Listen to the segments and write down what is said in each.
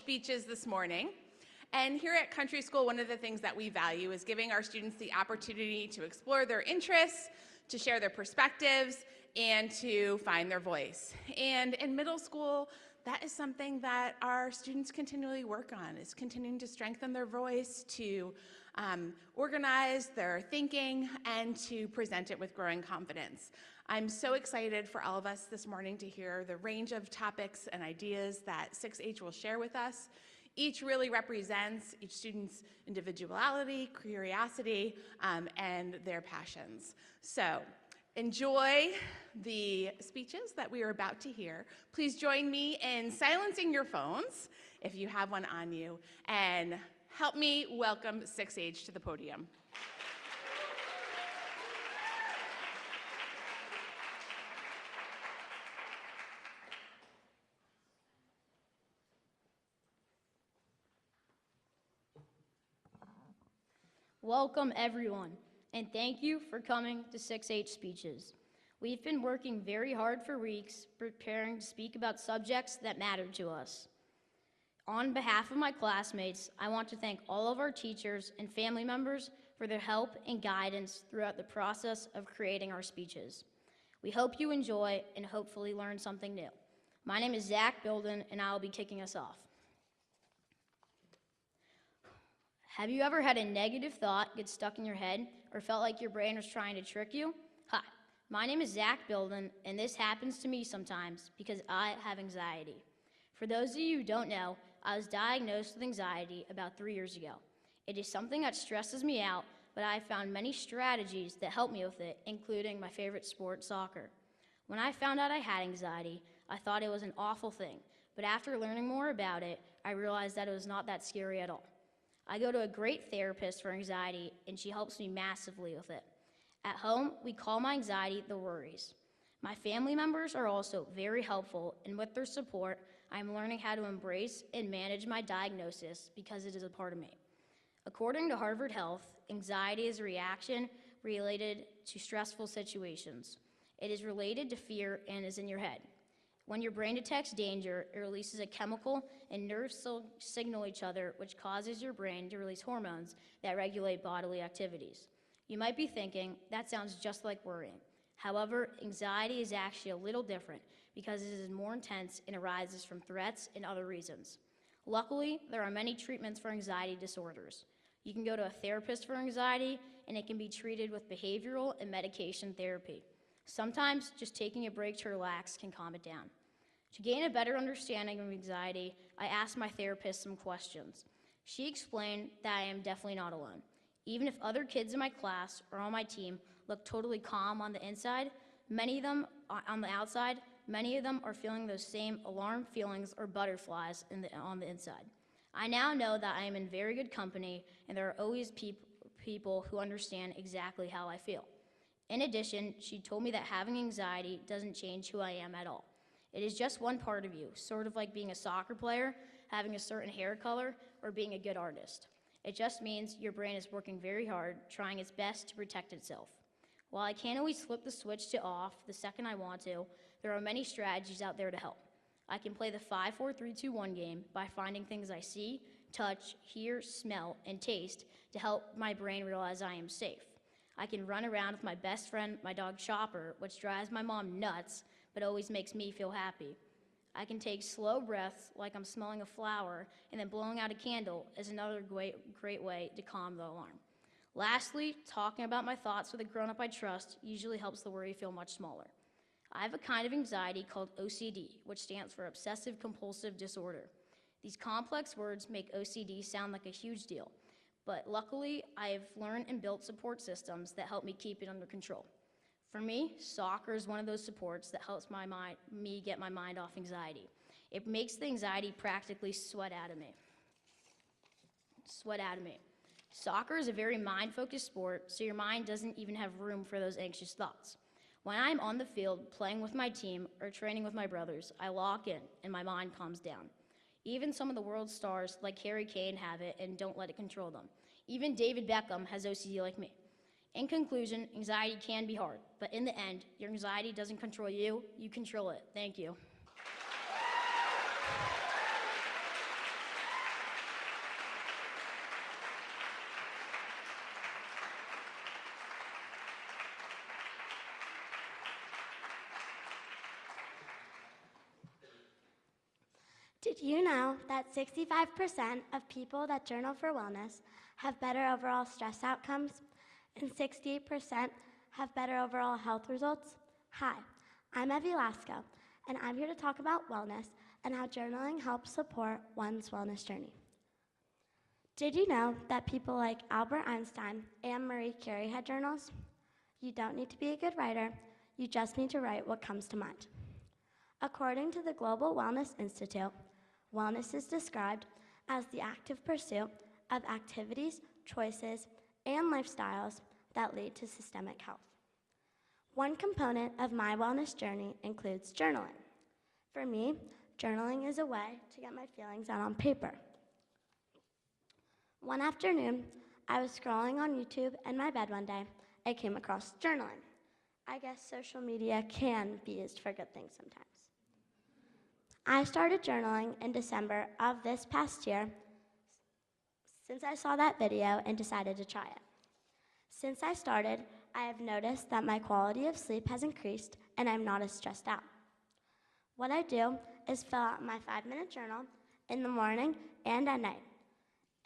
speeches this morning. And here at Country School, one of the things that we value is giving our students the opportunity to explore their interests, to share their perspectives, and to find their voice. And in middle school, that is something that our students continually work on, is continuing to strengthen their voice, to organize their thinking, and to present it with growing confidence. I'm so excited for all of us this morning to hear the range of topics and ideas that 6H will share with us. Each really represents each student's individuality, curiosity, and their passions. So enjoy the speeches that we are about to hear. Please join me in silencing your phones, if you have one on you, and help me welcome 6H to the podium. Welcome everyone, and thank you for coming to 6H Speeches. We've been working very hard for weeks preparing to speak about subjects that matter to us. On behalf of my classmates, I want to thank all of our teachers and family members for their help and guidance throughout the process of creating our speeches. We hope you enjoy and hopefully learn something new. My name is Zach Bilden, and I will be kicking us off. Have you ever had a negative thought get stuck in your head or felt like your brain was trying to trick you? Hi, my name is Zach Bilden, and this happens to me sometimes because I have anxiety. For those of you who don't know, I was diagnosed with anxiety about 3 years ago. It is something that stresses me out, but I found many strategies that help me with it, including my favorite sport, soccer. When I found out I had anxiety, I thought it was an awful thing, but after learning more about it, I realized that it was not that scary at all. I go to a great therapist for anxiety, and she helps me massively with it. At home, we call my anxiety the worries. My family members are also very helpful, and with their support, I'm learning how to embrace and manage my diagnosis because it is a part of me. According to Harvard Health, anxiety is a reaction related to stressful situations. It is related to fear and is in your head. When your brain detects danger, it releases a chemical and nerves signal each other, which causes your brain to release hormones that regulate bodily activities. You might be thinking, that sounds just like worrying. However, anxiety is actually a little different because it is more intense and arises from threats and other reasons. Luckily, there are many treatments for anxiety disorders. You can go to a therapist for anxiety, and it can be treated with behavioral and medication therapy. Sometimes just taking a break to relax can calm it down. To gain a better understanding of anxiety, I asked my therapist some questions. She explained that I am definitely not alone. Even if other kids in my class or on my team look totally calm on the inside, many of them on the outside, many of them are feeling those same alarm feelings or butterflies on the inside. I now know that I am in very good company, and there are always people who understand exactly how I feel. In addition, she told me that having anxiety doesn't change who I am at all. It is just one part of you, sort of like being a soccer player, having a certain hair color, or being a good artist. It just means your brain is working very hard, trying its best to protect itself. While I can't always flip the switch to off the second I want to, there are many strategies out there to help. I can play the 5-4-3-2-1 game by finding things I see, touch, hear, smell, and taste to help my brain realize I am safe. I can run around with my best friend, my dog Chopper, which drives my mom nuts, but always makes me feel happy. I can take slow breaths like I'm smelling a flower, and then blowing out a candle is another great way to calm the alarm. Lastly, talking about my thoughts with a grown-up I trust usually helps the worry feel much smaller. I have a kind of anxiety called OCD, which stands for Obsessive Compulsive Disorder. These complex words make OCD sound like a huge deal, but luckily I have learned and built support systems that help me keep it under control. For me, soccer is one of those supports that helps me get my mind off anxiety. It makes the anxiety practically sweat out of me. Soccer is a very mind-focused sport, so your mind doesn't even have room for those anxious thoughts. When I'm on the field playing with my team or training with my brothers, I lock in and my mind calms down. Even some of the world's stars like Harry Kane have it and don't let it control them. Even David Beckham has OCD like me. In conclusion, anxiety can be hard, but in the end, your anxiety doesn't control you, you control it. Thank you. Did you know that 65% of people that journal for wellness have better overall stress outcomes and 68% have better overall health results? Hi, I'm Evie Lasco, and I'm here to talk about wellness and how journaling helps support one's wellness journey. Did you know that people like Albert Einstein and Marie Curie had journals? You don't need to be a good writer, you just need to write what comes to mind. According to the Global Wellness Institute, wellness is described as the active pursuit of activities, choices, and lifestyles that lead to systemic health. One component of my wellness journey includes journaling. For me, journaling is a way to get my feelings out on paper. One afternoon, I was scrolling on YouTube in my bed one day. I came across journaling. I guess social media can be used for good things sometimes. I started journaling in December of this past year since I saw that video and decided to try it. Since I started, I have noticed that my quality of sleep has increased and I'm not as stressed out. What I do is fill out my 5-minute journal in the morning and at night.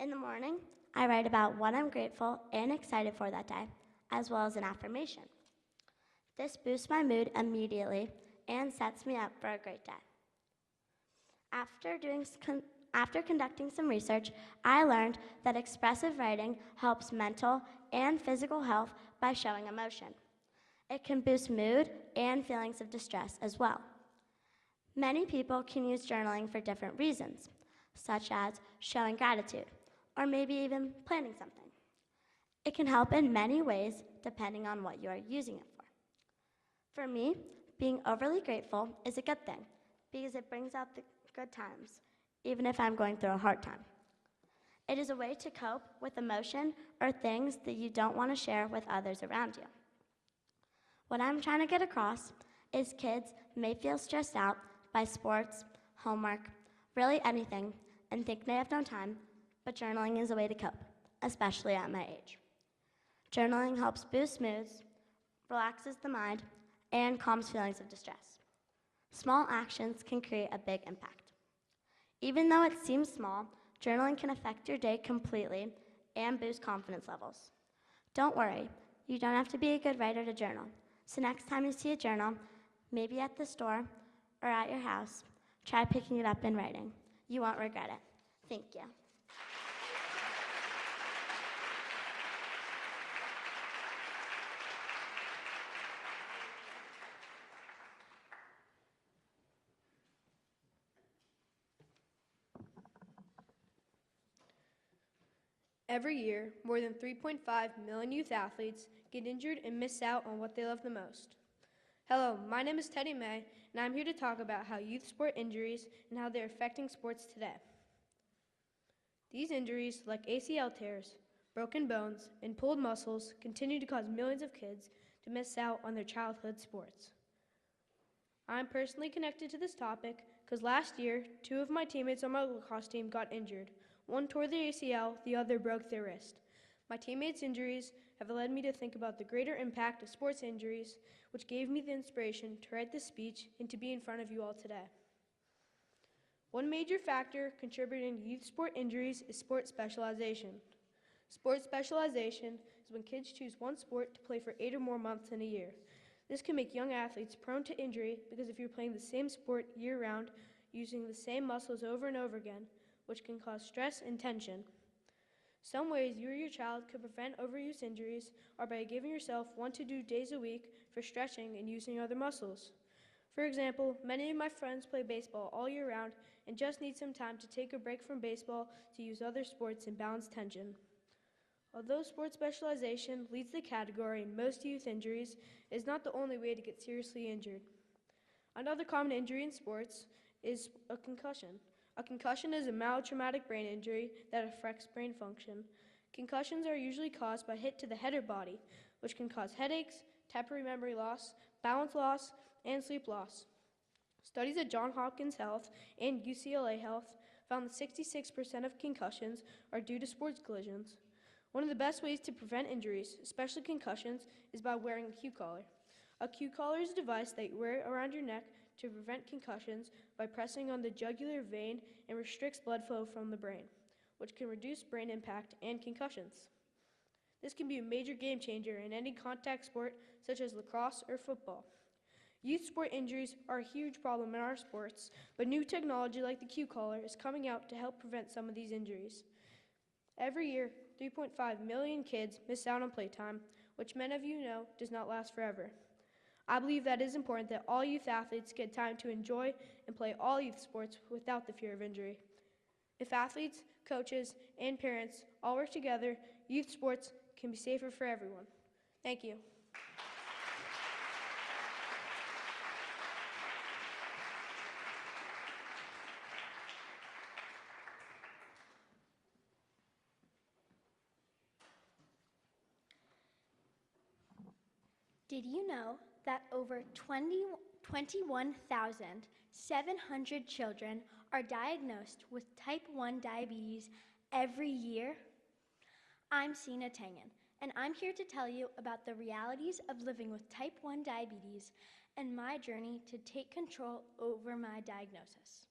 In the morning, I write about what I'm grateful and excited for that day, as well as an affirmation. This boosts my mood immediately and sets me up for a great day. After conducting some research, I learned that expressive writing helps mental and physical health by showing emotion. It can boost mood and feelings of distress as well. Many people can use journaling for different reasons, such as showing gratitude, or maybe even planning something. It can help in many ways depending on what you are using it for. For me, being overly grateful is a good thing because it brings out the good times, even if I'm going through a hard time. It is a way to cope with emotion or things that you don't want to share with others around you. What I'm trying to get across is kids may feel stressed out by sports, homework, really anything, and think they have no time, but journaling is a way to cope, especially at my age. Journaling helps boost moods, relaxes the mind, and calms feelings of distress. Small actions can create a big impact. Even though it seems small, journaling can affect your day completely and boost confidence levels. Don't worry, you don't have to be a good writer to journal. So next time you see a journal, maybe at the store or at your house, try picking it up and writing. You won't regret it. Thank you. Every year, more than 3.5 million youth athletes get injured and miss out on what they love the most. Hello, my name is Teddy May, and I'm here to talk about how youth sport injuries and how they're affecting sports today. These injuries, like ACL tears, broken bones, and pulled muscles, continue to cause millions of kids to miss out on their childhood sports. I'm personally connected to this topic because last year, 2 of my teammates on my lacrosse team got injured. One tore their ACL, the other broke their wrist. My teammates' injuries have led me to think about the greater impact of sports injuries, which gave me the inspiration to write this speech and to be in front of you all today. One major factor contributing to youth sport injuries is sport specialization. Sport specialization is when kids choose one sport to play for 8 or more months in a year. This can make young athletes prone to injury because if you're playing the same sport year-round, using the same muscles over and over again, which can cause stress and tension. Some ways you or your child could prevent overuse injuries are by giving yourself 1 to 2 days a week for stretching and using other muscles. For example, many of my friends play baseball all year round and just need some time to take a break from baseball to use other sports and balance tension. Although sport specialization leads the category in most youth injuries, it is not the only way to get seriously injured. Another common injury in sports is a concussion. A concussion is a mild traumatic brain injury that affects brain function. Concussions are usually caused by hit to the head or body, which can cause headaches, temporary memory loss, balance loss, and sleep loss. Studies at Johns Hopkins Health and UCLA Health found that 66% of concussions are due to sports collisions. One of the best ways to prevent injuries, especially concussions, is by wearing a Q-collar. A Q-collar is a device that you wear around your neck to prevent concussions by pressing on the jugular vein and restricts blood flow from the brain, which can reduce brain impact and concussions. This can be a major game changer in any contact sport such as lacrosse or football. Youth sport injuries are a huge problem in our sports, but new technology like the Q collar is coming out to help prevent some of these injuries. Every year, 3.5 million kids miss out on playtime, which many of you know does not last forever. I believe that it is important that all youth athletes get time to enjoy and play all youth sports without the fear of injury. If athletes, coaches, and parents all work together, youth sports can be safer for everyone. Thank you. Did you know that over 21,700 children are diagnosed with type 1 diabetes every year? I'm Sina Tangen, and I'm here to tell you about the realities of living with type 1 diabetes and my journey to take control over my diagnosis.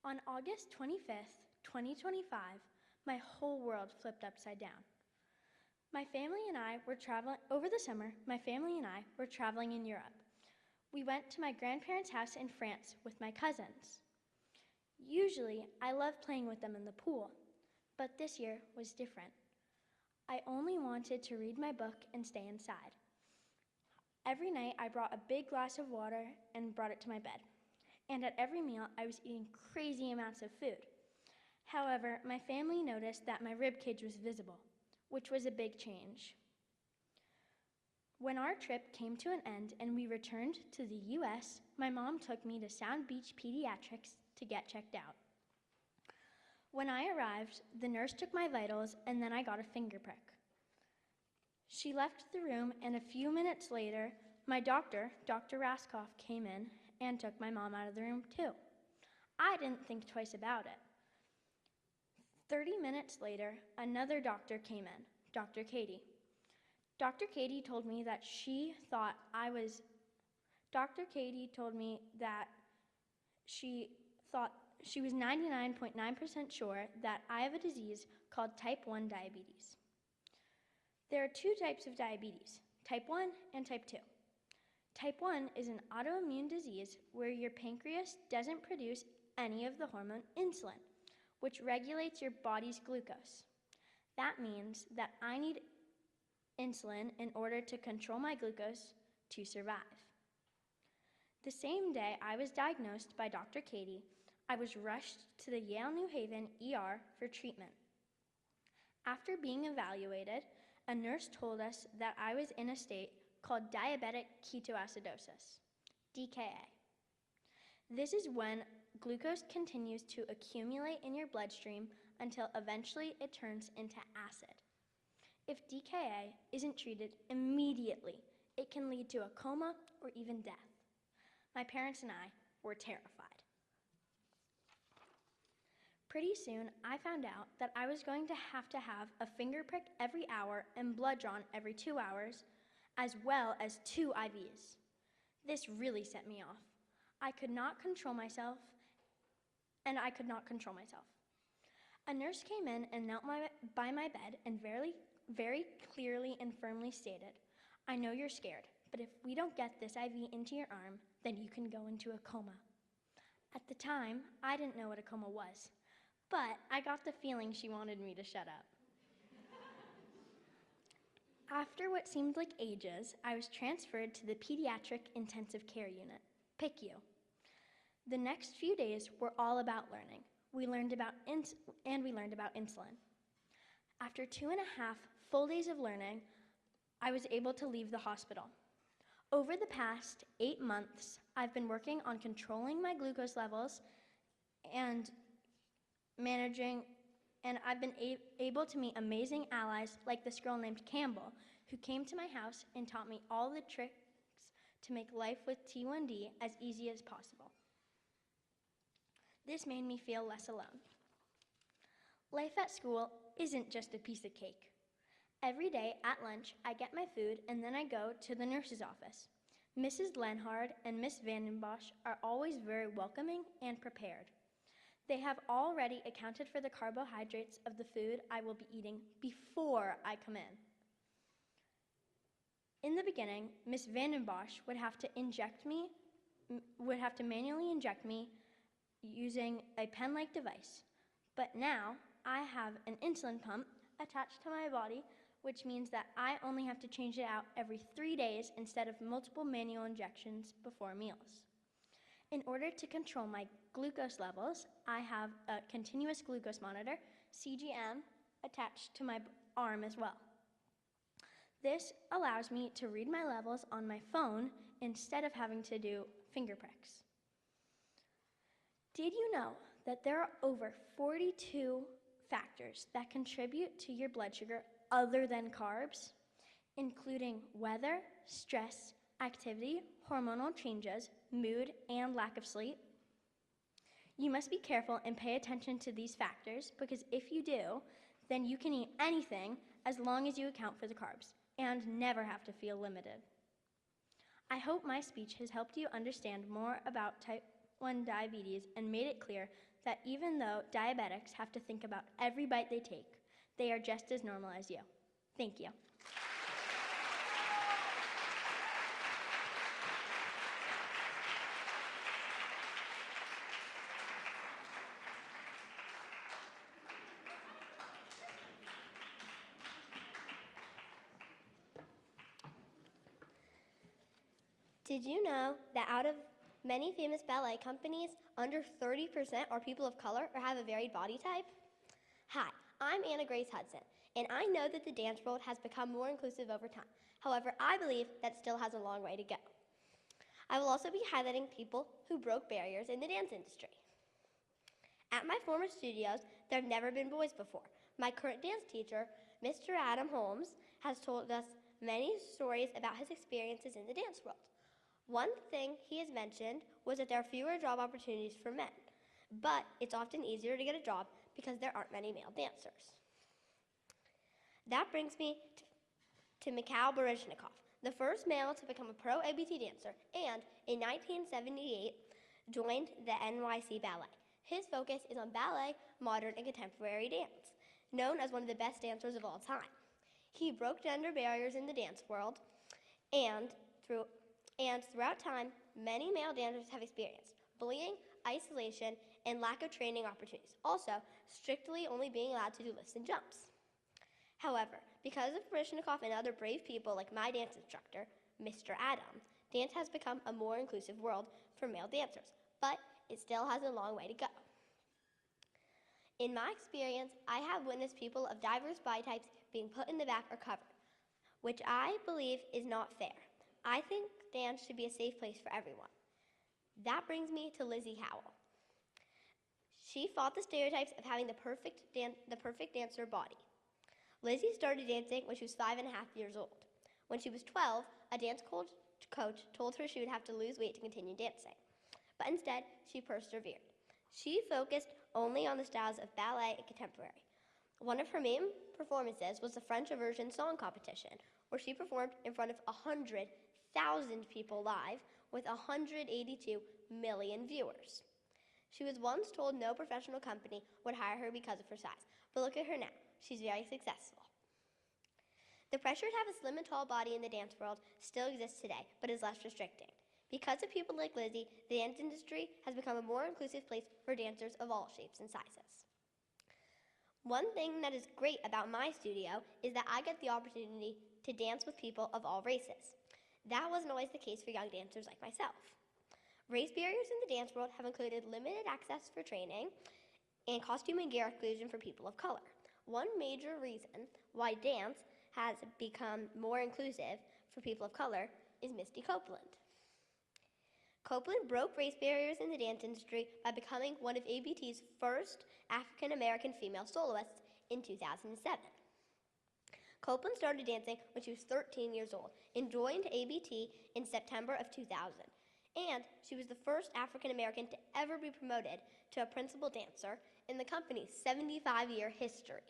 On August 25th, 2025, my whole world flipped upside down. My family and I were traveling over the summer. My family and I were traveling in Europe. We went to my grandparents' house in France with my cousins. Usually, I love playing with them in the pool, but this year was different. I only wanted to read my book and stay inside. Every night, I brought a big glass of water and brought it to my bed. And at every meal, I was eating crazy amounts of food. However, my family noticed that my rib cage was visible, which was a big change. When our trip came to an end and we returned to the US, my mom took me to Sound Beach Pediatrics to get checked out. When I arrived, the nurse took my vitals and then I got a finger prick. She left the room and a few minutes later, my doctor, Dr. Raskoff, came in and took my mom out of the room too. I didn't think twice about it. 30 minutes later, another doctor came in, Dr. Katie. Dr. Katie told me that she thought she was 99.9% sure that I have a disease called type 1 diabetes. There are two types of diabetes, type 1 and type 2. Type 1 is an autoimmune disease where your pancreas doesn't produce any of the hormone insulin, which regulates your body's glucose. That means that I need insulin in order to control my glucose to survive. The same day I was diagnosed by Dr. Katie, I was rushed to the Yale New Haven ER for treatment. After being evaluated, a nurse told us that I was in a state called diabetic ketoacidosis, DKA. This is when glucose continues to accumulate in your bloodstream until eventually it turns into acid. If DKA isn't treated immediately, it can lead to a coma or even death. My parents and I were terrified. Pretty soon, I found out that I was going to have a finger prick every hour and blood drawn every 2 hours, as well as 2 IVs. This really set me off. I could not control myself. A nurse came in and knelt by my bed and very clearly and firmly stated, "I know you're scared, but if we don't get this IV into your arm, then you can go into a coma." At the time, I didn't know what a coma was, but I got the feeling she wanted me to shut up. After what seemed like ages, I was transferred to the Pediatric Intensive Care Unit, PICU. The next few days were all about learning. We learned about insulin. After 2.5 full days of learning, I was able to leave the hospital. Over the past 8 months, I've been working on controlling my glucose levels and I've been able to meet amazing allies like this girl named Campbell, who came to my house and taught me all the tricks to make life with T1D as easy as possible. This made me feel less alone. Life at school isn't just a piece of cake. Every day at lunch, I get my food and then I go to the nurse's office. Mrs. Lenhard and Miss Vandenbosch are always very welcoming and prepared. They have already accounted for the carbohydrates of the food I will be eating before I come in. In the beginning, Miss Vandenbosch would have to manually inject me using a pen-like device. But now I have an insulin pump attached to my body, which means that I only have to change it out every 3 days instead of multiple manual injections before meals. In order to control my glucose levels, I have a continuous glucose monitor, CGM, attached to my arm as well. This allows me to read my levels on my phone instead of having to do finger pricks. Did you know that there are over 42 factors that contribute to your blood sugar other than carbs, including weather, stress, activity, hormonal changes, mood, and lack of sleep? You must be careful and pay attention to these factors because if you do, then you can eat anything as long as you account for the carbs and never have to feel limited. I hope my speech has helped you understand more about type 1 diabetes and made it clear that even though diabetics have to think about every bite they take, they are just as normal as you. Thank you. Did you know that out of many famous ballet companies, under 30% are people of color or have a varied body type? Hi, I'm Anna Grace Hudson, and I know that the dance world has become more inclusive over time. However, I believe that still has a long way to go. I will also be highlighting people who broke barriers in the dance industry. At my former studios, there have never been boys before. My current dance teacher, Mr. Adam Holmes, has told us many stories about his experiences in the dance world. One thing he has mentioned was that there are fewer job opportunities for men, but it's often easier to get a job because there aren't many male dancers. That brings me to Mikhail Baryshnikov, the first male to become a pro ABT dancer, and in 1978 joined the NYC Ballet. His focus is on ballet, modern, and contemporary dance, known as one of the best dancers of all time. He broke gender barriers in the dance world, and throughout time, many male dancers have experienced bullying, isolation, and lack of training opportunities. Also, strictly only being allowed to do lifts and jumps. However, because of Baryshnikov and other brave people like my dance instructor, Mr. Adam, dance has become a more inclusive world for male dancers, but it still has a long way to go. In my experience, I have witnessed people of diverse body types being put in the back or covered, which I believe is not fair. I think dance should be a safe place for everyone. That brings me to Lizzie Howell. She fought the stereotypes of having the perfect dancer body. Lizzie started dancing when she was 5.5 years old. When she was 12, a dance coach told her she would have to lose weight to continue dancing. But instead, she persevered. She focused only on the styles of ballet and contemporary. One of her main performances was the French Immersion Song Competition, where she performed in front of 100,000 people live with 182 million viewers. She was once told no professional company would hire her because of her size, but look at her now. She's very successful. The pressure to have a slim and tall body in the dance world still exists today, but is less restricting. Because of people like Lizzie, the dance industry has become a more inclusive place for dancers of all shapes and sizes. One thing that is great about my studio is that I get the opportunity to dance with people of all races. That wasn't always the case for young dancers like myself. Race barriers in the dance world have included limited access for training and costume and gear exclusion for people of color. One major reason why dance has become more inclusive for people of color is Misty Copeland. Copeland broke race barriers in the dance industry by becoming one of ABT's first African-American female soloists in 2007. Copeland started dancing when she was 13 years old and joined ABT in September of 2000. And she was the first African-American to ever be promoted to a principal dancer in the company's 75-year history.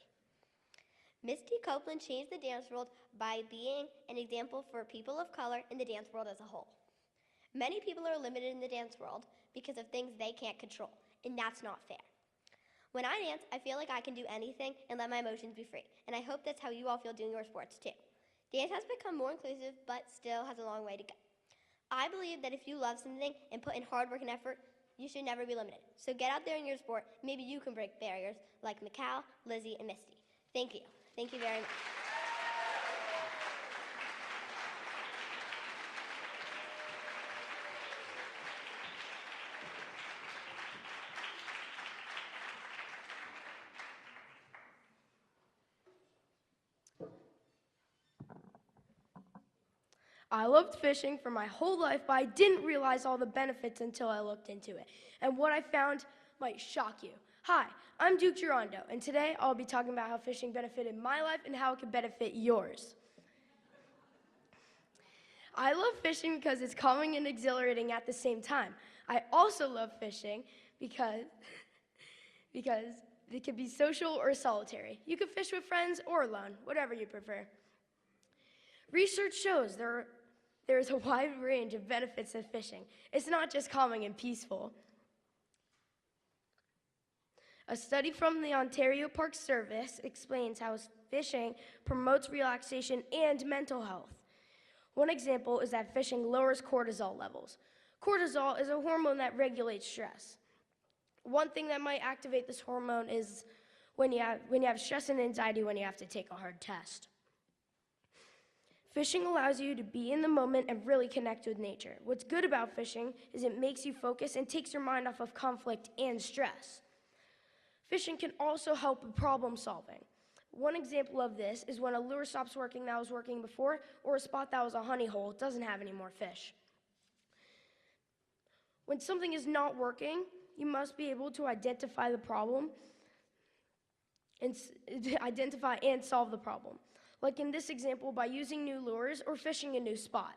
Misty Copeland changed the dance world by being an example for people of color in the dance world as a whole. Many people are limited in the dance world because of things they can't control, and that's not fair. When I dance, I feel like I can do anything and let my emotions be free, and I hope that's how you all feel doing your sports too. Dance has become more inclusive, but still has a long way to go. I believe that if you love something and put in hard work and effort, you should never be limited. So get out there in your sport. Maybe you can break barriers like Mikal, Lizzie, and Misty. Thank you. Thank you very much. I loved fishing for my whole life, but I didn't realize all the benefits until I looked into it. And what I found might shock you. Hi, I'm Duke Girondo, and today I'll be talking about how fishing benefited my life and how it can benefit yours. I love fishing because it's calming and exhilarating at the same time. I also love fishing because it can be social or solitary. You can fish with friends or alone, whatever you prefer. Research shows there is a wide range of benefits of fishing. It's not just calming and peaceful. A study from the Ontario Park Service explains how fishing promotes relaxation and mental health. One example is that fishing lowers cortisol levels. Cortisol is a hormone that regulates stress. One thing that might activate this hormone is when you have stress and anxiety when you have to take a hard test. Fishing allows you to be in the moment and really connect with nature. What's good about fishing is it makes you focus and takes your mind off of conflict and stress. Fishing can also help with problem solving. One example of this is when a lure stops working that was working before, or a spot that was a honey hole doesn't have any more fish. When something is not working, you must be able to identify the problem and identify and solve the problem. Like in this example, by using new lures or fishing a new spot.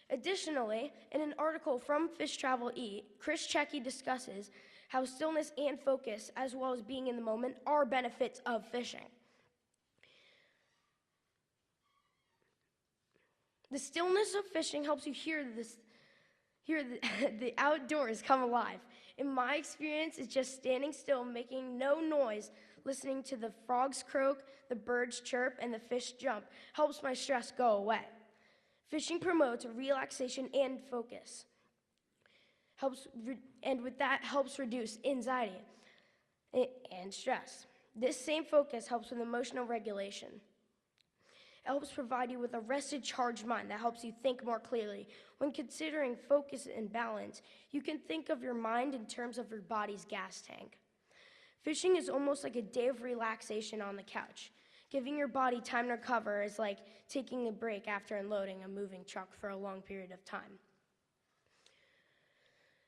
Additionally, in an article from Fish Travel Eat, Chris Checky discusses how stillness and focus, as well as being in the moment, are benefits of fishing. The stillness of fishing helps you hear the outdoors come alive. In my experience, it's just standing still, making no noise, listening to the frogs croak, the birds chirp, and the fish jump helps my stress go away. Fishing promotes relaxation and focus. And with that, helps reduce anxiety and stress. This same focus helps with emotional regulation. It helps provide you with a rested, charged mind that helps you think more clearly. When considering focus and balance, you can think of your mind in terms of your body's gas tank. Fishing is almost like a day of relaxation on the couch. Giving your body time to recover is like taking a break after unloading a moving truck for a long period of time.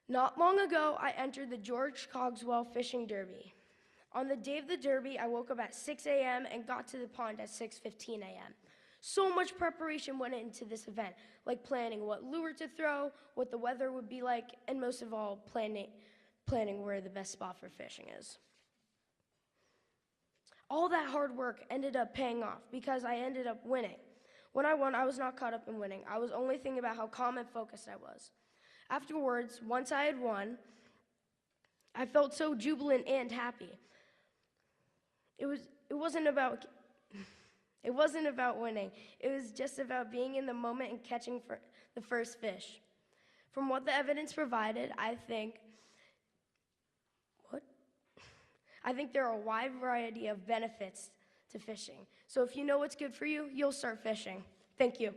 Not long ago, I entered the George Cogswell Fishing Derby. On the day of the Derby, I woke up at 6 a.m. and got to the pond at 6:15 a.m. So much preparation went into this event, like planning what lure to throw, what the weather would be like, and most of all, planning where the best spot for fishing is. All that hard work ended up paying off because I ended up winning. When I won, I was not caught up in winning. I was only thinking about how calm and focused I was. Afterwards, once I had won, I felt so jubilant and happy. It wasn't about winning. It was just about being in the moment and catching the first fish. From what the evidence provided, I think there are a wide variety of benefits to fishing. So if you know what's good for you, you'll start fishing. Thank you.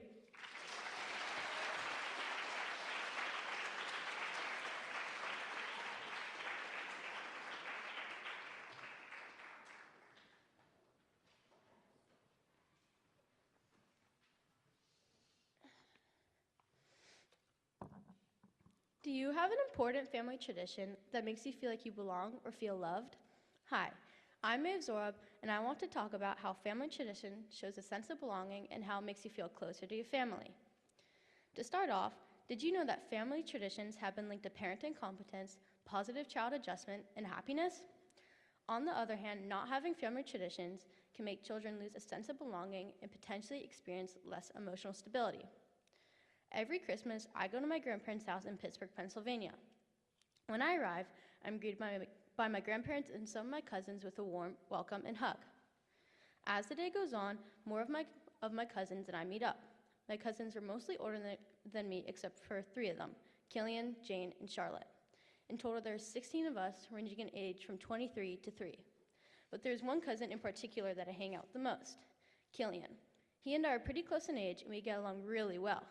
Do you have an important family tradition that makes you feel like you belong or feel loved? Hi, I'm Maeve Zorab, and I want to talk about how family tradition shows a sense of belonging and how it makes you feel closer to your family. To start off, did you know that family traditions have been linked to parenting competence, positive child adjustment, and happiness? On the other hand, not having family traditions can make children lose a sense of belonging and potentially experience less emotional stability. Every Christmas, I go to my grandparents' house in Pittsburgh, Pennsylvania. When I arrive, I'm greeted by my grandparents and some of my cousins with a warm welcome and hug. As the day goes on, more of my cousins and I meet up. My cousins are mostly older than me except for 3 of them, Killian, Jane, and Charlotte. In total, there are 16 of us, ranging in age from 23 to 3. But there's one cousin in particular that I hang out with the most, Killian. He and I are pretty close in age, and we get along really well.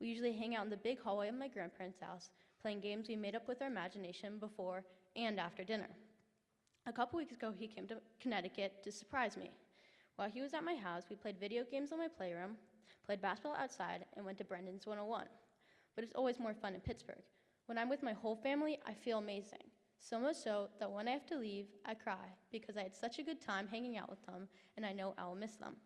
We usually hang out in the big hallway of my grandparents' house, playing games we made up with our imagination before and after dinner. A couple weeks ago, he came to Connecticut to surprise me. While he was at my house, we played video games in my playroom, played basketball outside, and went to Brendan's 101. But it's always more fun in Pittsburgh. When I'm with my whole family, I feel amazing. So much so that when I have to leave, I cry because I had such a good time hanging out with them, and I know I will miss them.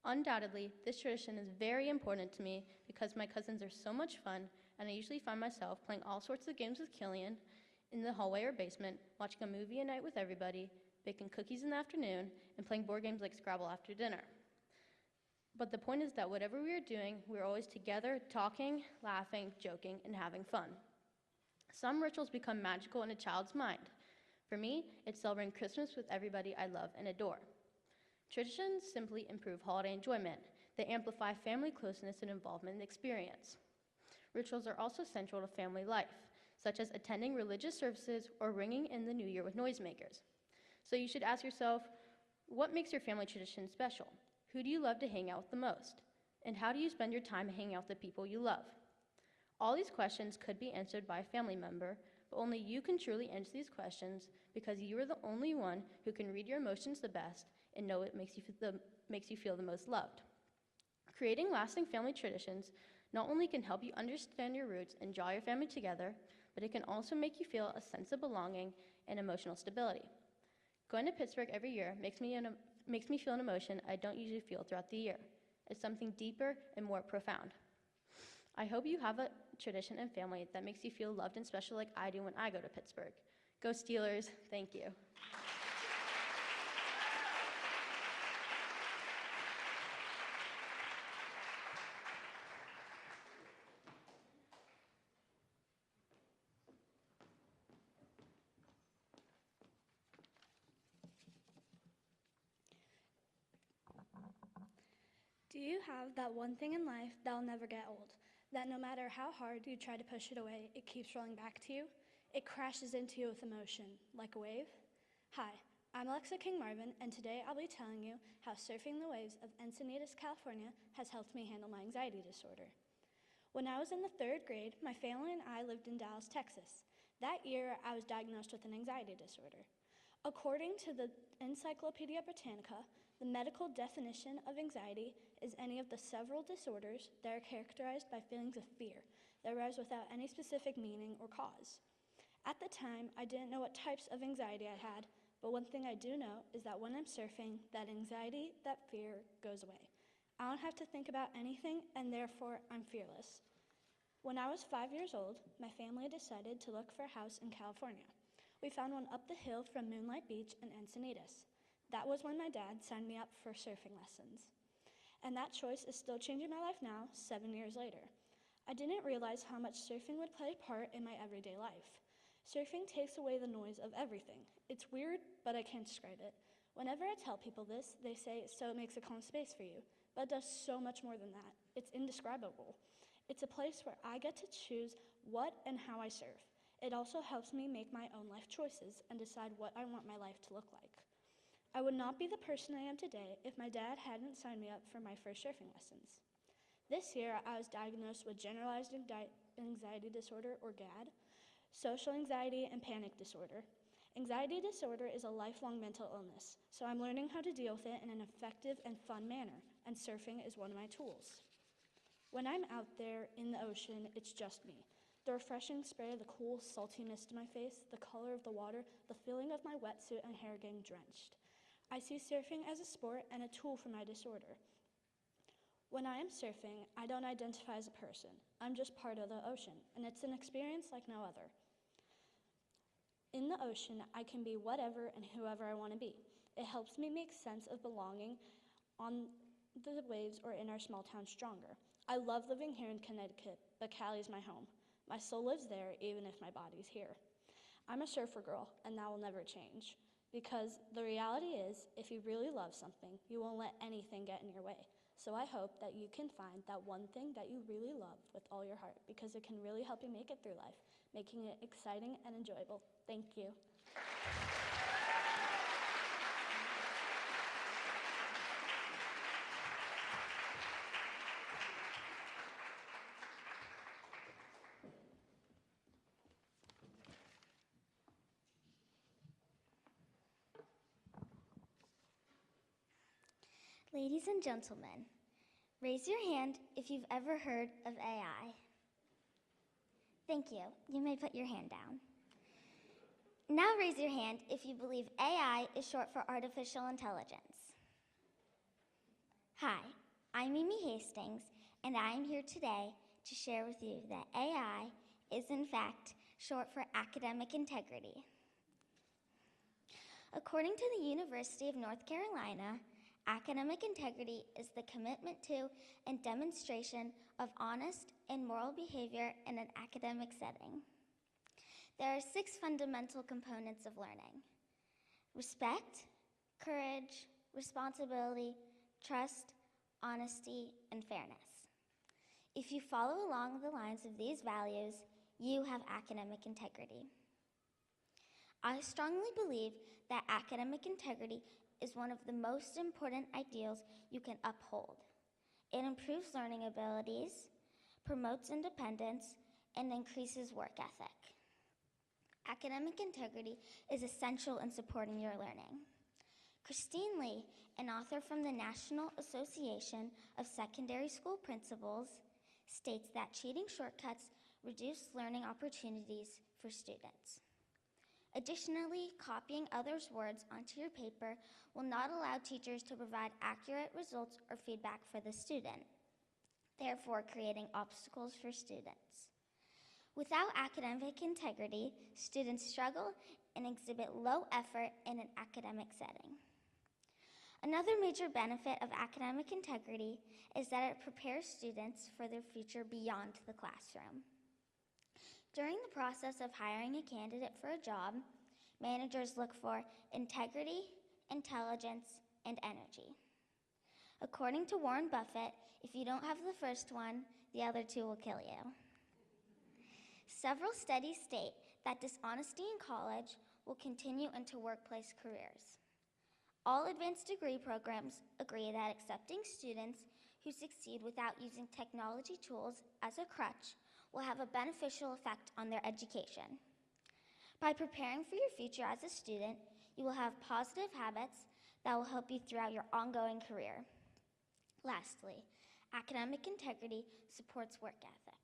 Undoubtedly, this tradition is very important to me because my cousins are so much fun, and I usually find myself playing all sorts of games with Killian in the hallway or basement, watching a movie at night with everybody, baking cookies in the afternoon, and playing board games like Scrabble after dinner. But the point is that whatever we are doing, we're always together, talking, laughing, joking, and having fun. Some rituals become magical in a child's mind. For me, it's celebrating Christmas with everybody I love and adore. Traditions simply improve holiday enjoyment. They amplify family closeness and involvement in the experience. Rituals are also central to family life, such as attending religious services or ringing in the new year with noisemakers. So you should ask yourself, what makes your family tradition special? Who do you love to hang out with the most? And how do you spend your time hanging out with the people you love? All these questions could be answered by a family member, but only you can truly answer these questions because you are the only one who can read your emotions the best and know what makes you feel the most loved. Creating lasting family traditions not only can help you understand your roots and draw your family together, but it can also make you feel a sense of belonging and emotional stability. Going to Pittsburgh every year makes me feel an emotion I don't usually feel throughout the year. It's something deeper and more profound. I hope you have a tradition and family that makes you feel loved and special like I do when I go to Pittsburgh. Go Steelers, thank you. Do you have that one thing in life that'll never get old? That no matter how hard you try to push it away, it keeps rolling back to you? It crashes into you with emotion, like a wave? Hi, I'm Alexa King Marvin, and today I'll be telling you how surfing the waves of Encinitas, California has helped me handle my anxiety disorder. When I was in the 3rd grade, my family and I lived in Dallas, Texas. That year, I was diagnosed with an anxiety disorder. According to the Encyclopedia Britannica, the medical definition of anxiety is any of the several disorders that are characterized by feelings of fear that arise without any specific meaning or cause. At the time, I didn't know what types of anxiety I had, but one thing I do know is that when I'm surfing, that anxiety, that fear goes away. I don't have to think about anything, and therefore I'm fearless. When I was 5 years old, my family decided to look for a house in California. We found one up the hill from Moonlight Beach in Encinitas. That was when my dad signed me up for surfing lessons. And that choice is still changing my life now, 7 years later. I didn't realize how much surfing would play a part in my everyday life. Surfing takes away the noise of everything. It's weird, but I can't describe it. Whenever I tell people this, they say, so it makes a calm space for you. But it does so much more than that. It's indescribable. It's a place where I get to choose what and how I surf. It also helps me make my own life choices and decide what I want my life to look like. I would not be the person I am today if my dad hadn't signed me up for my first surfing lessons. This year, I was diagnosed with generalized anxiety disorder, or GAD, social anxiety, and panic disorder. Anxiety disorder is a lifelong mental illness, so I'm learning how to deal with it in an effective and fun manner, and surfing is one of my tools. When I'm out there in the ocean, it's just me. The refreshing spray, the cool, salty mist in my face, the color of the water, the feeling of my wetsuit and hair getting drenched. I see surfing as a sport and a tool for my disorder. When I am surfing, I don't identify as a person. I'm just part of the ocean, and it's an experience like no other. In the ocean, I can be whatever and whoever I want to be. It helps me make sense of belonging on the waves or in our small town stronger. I love living here in Connecticut, but Cali is my home. My soul lives there even if my body's here. I'm a surfer girl, and that will never change. Because the reality is, if you really love something, you won't let anything get in your way. So I hope that you can find that one thing that you really love with all your heart, because it can really help you make it through life, making it exciting and enjoyable. Thank you. Ladies and gentlemen, raise your hand if you've ever heard of AI. Thank you. You may put your hand down. Now raise your hand if you believe AI is short for artificial intelligence. Hi, I'm Mimi Hastings, and I am here today to share with you that AI is in fact short for academic integrity. According to the University of North Carolina, academic integrity is the commitment to and demonstration of honest and moral behavior in an academic setting. There are 6 fundamental components of learning: respect, courage, responsibility, trust, honesty, and fairness. If you follow along the lines of these values, you have academic integrity. I strongly believe that academic integrity is one of the most important ideals you can uphold. It improves learning abilities, promotes independence, and increases work ethic. Academic integrity is essential in supporting your learning. Christine Lee, an author from the National Association of Secondary School Principals, states that cheating shortcuts reduce learning opportunities for students. Additionally, copying others' words onto your paper will not allow teachers to provide accurate results or feedback for the student, therefore creating obstacles for students. Without academic integrity, students struggle and exhibit low effort in an academic setting. Another major benefit of academic integrity is that it prepares students for their future beyond the classroom. During the process of hiring a candidate for a job, managers look for integrity, intelligence, and energy. According to Warren Buffett, if you don't have the first one, the other 2 will kill you. Several studies state that dishonesty in college will continue into workplace careers. All advanced degree programs agree that accepting students who succeed without using technology tools as a crutch will have a beneficial effect on their education. By preparing for your future as a student, you will have positive habits that will help you throughout your ongoing career. Lastly, academic integrity supports work ethic.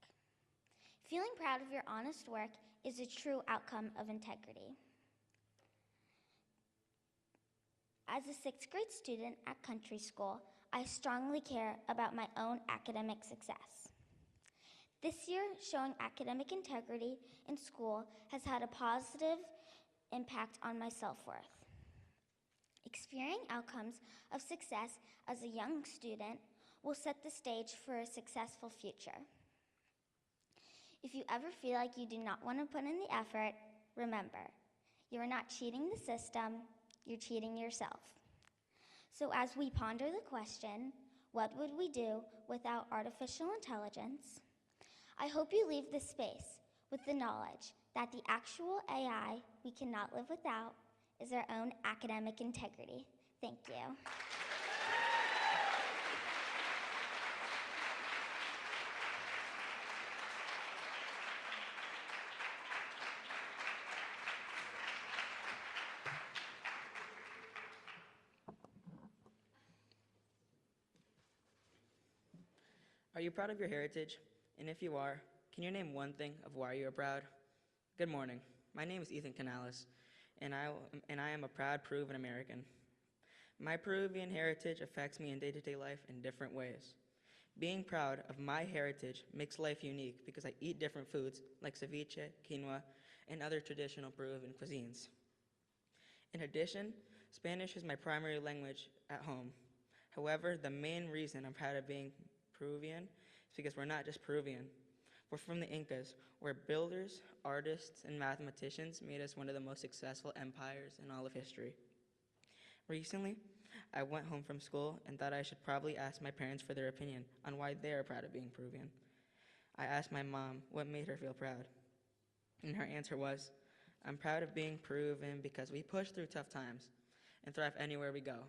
Feeling proud of your honest work is a true outcome of integrity. As a 6th grade student at country school, I strongly care about my own academic success. This year, showing academic integrity in school has had a positive impact on my self-worth. Experiencing outcomes of success as a young student will set the stage for a successful future. If you ever feel like you do not want to put in the effort, remember, you are not cheating the system, you're cheating yourself. So as we ponder the question, what would we do without artificial intelligence? I hope you leave this space with the knowledge that the actual AI we cannot live without is our own academic integrity. Thank you. Are you proud of your heritage? And if you are, can you name one thing of why you are proud? Good morning. My name is Ethan Canales, and I am a proud Peruvian American. My Peruvian heritage affects me in day-to-day life in different ways. Being proud of my heritage makes life unique because I eat different foods like ceviche, quinoa, and other traditional Peruvian cuisines. In addition, Spanish is my primary language at home. However, the main reason I'm proud of being Peruvian It's because we're not just Peruvian. We're from the Incas, where builders, artists, and mathematicians made us one of the most successful empires in all of history. Recently, I went home from school and thought I should probably ask my parents for their opinion on why they are proud of being Peruvian. I asked my mom what made her feel proud, and her answer was, "I'm proud of being Peruvian because we push through tough times and thrive anywhere we go."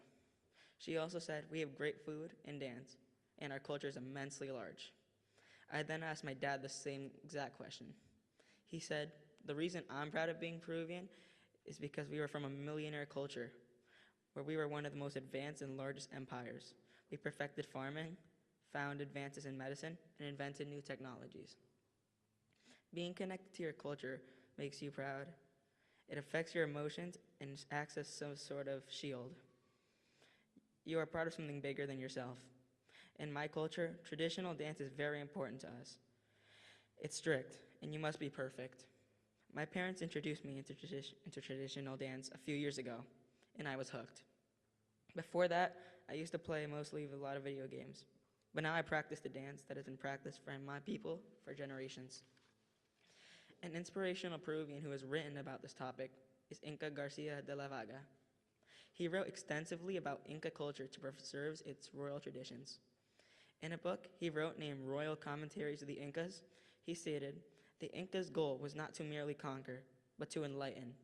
She also said, "We have great food and dance, and our culture is immensely large." I then asked my dad the same exact question. He said, "The reason I'm proud of being Peruvian is because we were from a millionaire culture where we were one of the most advanced and largest empires. We perfected farming, found advances in medicine, and invented new technologies." Being connected to your culture makes you proud. It affects your emotions and acts as some sort of shield. You are part of something bigger than yourself. In my culture, traditional dance is very important to us. It's strict, and you must be perfect. My parents introduced me into traditional dance a few years ago, and I was hooked. Before that, I used to play mostly a lot of video games, but now I practice the dance that has been practiced by my people for generations. An inspirational Peruvian who has written about this topic is Inca Garcia de la Vaga. He wrote extensively about Inca culture to preserve its royal traditions. In a book he wrote named Royal Commentaries of the Incas, he stated, "The Incas' goal was not to merely conquer, but to enlighten,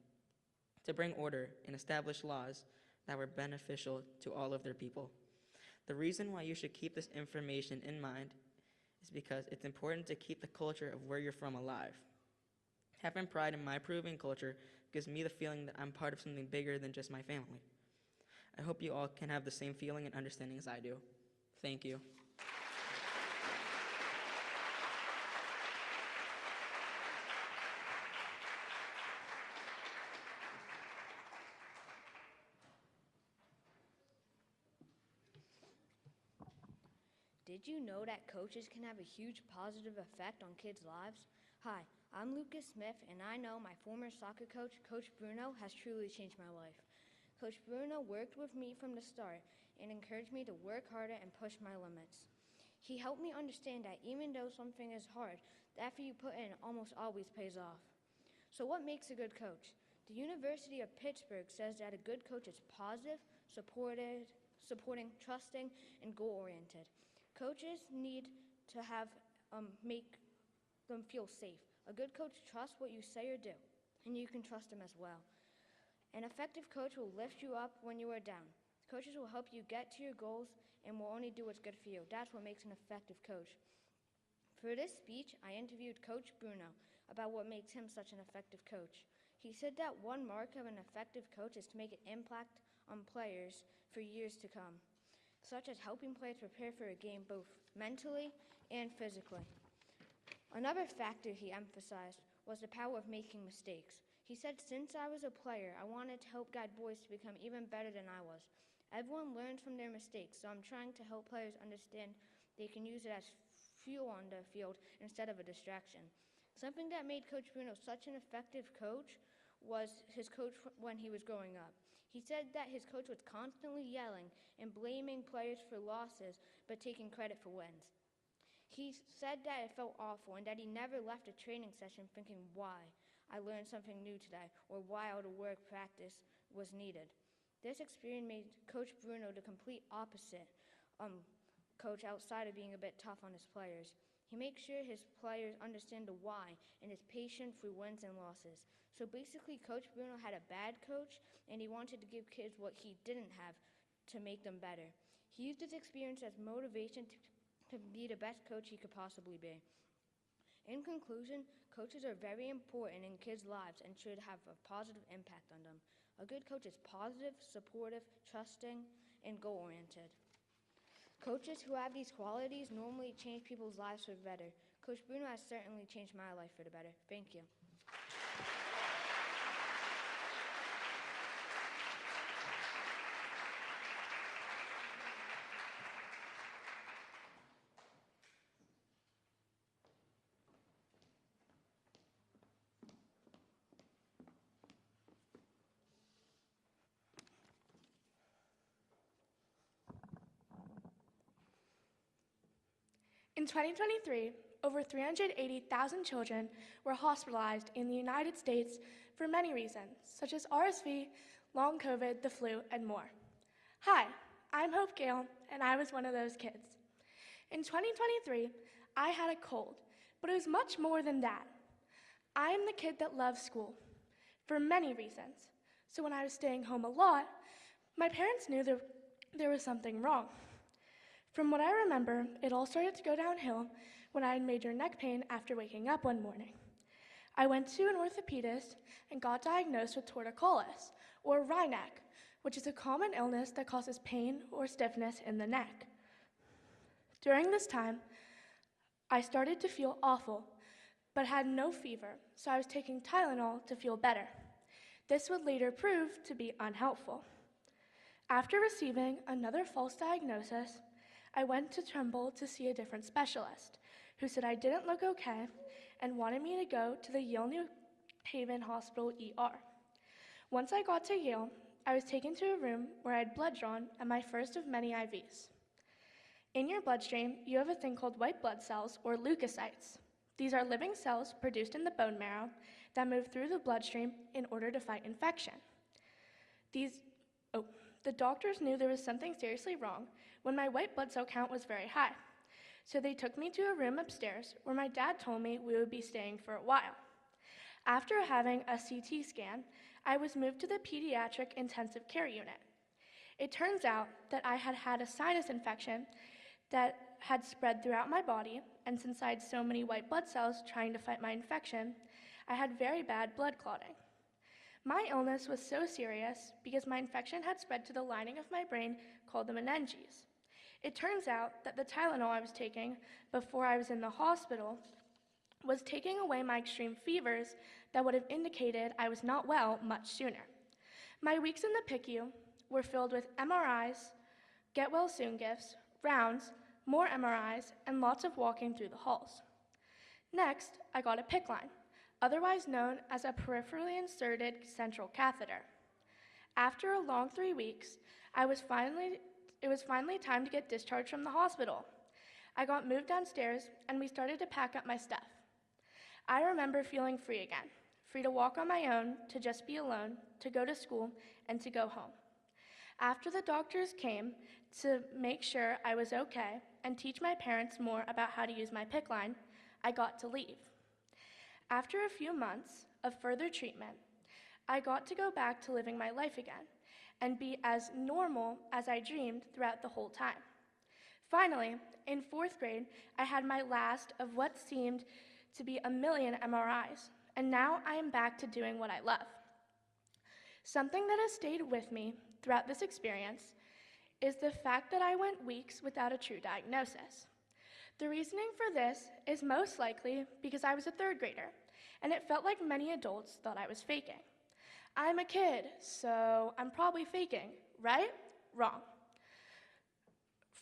to bring order and establish laws that were beneficial to all of their people. The reason why you should keep this information in mind is because it's important to keep the culture of where you're from alive. Having pride in my Peruvian culture gives me the feeling that I'm part of something bigger than just my family. I hope you all can have the same feeling and understanding as I do. Thank you." Did you know that coaches can have a huge positive effect on kids' lives? Hi, I'm Lucas Smith, and I know my former soccer coach, Coach Bruno, has truly changed my life. Coach Bruno worked with me from the start and encouraged me to work harder and push my limits. He helped me understand that even though something is hard, the effort you put in almost always pays off. So what makes a good coach? The University of Pittsburgh says that a good coach is positive, supporting, trusting, and goal-oriented. Coaches need to make them feel safe. A good coach trusts what you say or do, and you can trust them as well. An effective coach will lift you up when you are down. Coaches will help you get to your goals and will only do what's good for you. That's what makes an effective coach. For this speech, I interviewed Coach Bruno about what makes him such an effective coach. He said that one mark of an effective coach is to make an impact on players for years to come, such as helping players prepare for a game both mentally and physically. Another factor he emphasized was the power of making mistakes. He said, "Since I was a player, I wanted to help guide boys to become even better than I was. Everyone learns from their mistakes, so I'm trying to help players understand they can use it as fuel on the field instead of a distraction." Something that made Coach Bruno such an effective coach was his coach when he was growing up. He said that his coach was constantly yelling and blaming players for losses, but taking credit for wins. He said that it felt awful and that he never left a training session thinking why I learned something new today or why all the work practice was needed. This experience made Coach Bruno the complete opposite coach outside of being a bit tough on his players. He makes sure his players understand the why and is patient through wins and losses. So basically, Coach Bruno had a bad coach, and he wanted to give kids what he didn't have to make them better. He used his experience as motivation to be the best coach he could possibly be. In conclusion, coaches are very important in kids' lives and should have a positive impact on them. A good coach is positive, supportive, trusting, and goal-oriented. Coaches who have these qualities normally change people's lives for the better. Coach Bruno has certainly changed my life for the better. Thank you. In 2023, over 380,000 children were hospitalized in the United States for many reasons, such as RSV, long COVID, the flu, and more. Hi, I'm Hope Gale, and I was one of those kids. In 2023, I had a cold, but it was much more than that. I am the kid that loves school, for many reasons. So when I was staying home a lot, my parents knew there was something wrong. From what I remember, it all started to go downhill when I had major neck pain after waking up one morning. I went to an orthopedist and got diagnosed with torticollis, or wry neck, which is a common illness that causes pain or stiffness in the neck. During this time, I started to feel awful, but had no fever, so I was taking Tylenol to feel better. This would later prove to be unhelpful. After receiving another false diagnosis, I went to Trumbull to see a different specialist, who said I didn't look okay and wanted me to go to the Yale New Haven Hospital ER. Once I got to Yale, I was taken to a room where I had blood drawn and my first of many IVs. In your bloodstream, you have a thing called white blood cells, or leukocytes. These are living cells produced in the bone marrow that move through the bloodstream in order to fight infection. The doctors knew there was something seriously wrong when my white blood cell count was very high. So they took me to a room upstairs where my dad told me we would be staying for a while. After having a CT scan, I was moved to the pediatric intensive care unit. It turns out that I had had a sinus infection that had spread throughout my body, and since I had so many white blood cells trying to fight my infection, I had very bad blood clotting. My illness was so serious because my infection had spread to the lining of my brain called the meninges. It turns out that the Tylenol I was taking before I was in the hospital was taking away my extreme fevers that would have indicated I was not well much sooner. My weeks in the PICU were filled with MRIs, get well soon gifts, rounds, more MRIs, and lots of walking through the halls. Next, I got a PICC line, otherwise known as a peripherally inserted central catheter. After a long 3 weeks, it was finally time to get discharged from the hospital. I got moved downstairs and we started to pack up my stuff. I remember feeling free again, free to walk on my own, to just be alone, to go to school, and to go home. After the doctors came to make sure I was okay and teach my parents more about how to use my PICC line, I got to leave. After a few months of further treatment, I got to go back to living my life again and be as normal as I dreamed throughout the whole time. Finally, in 4th grade, I had my last of what seemed to be a million MRIs, and now I am back to doing what I love. Something that has stayed with me throughout this experience is the fact that I went weeks without a true diagnosis. The reasoning for this is most likely because I was a 3rd grader, and it felt like many adults thought I was faking. I'm a kid, so I'm probably faking, right? Wrong.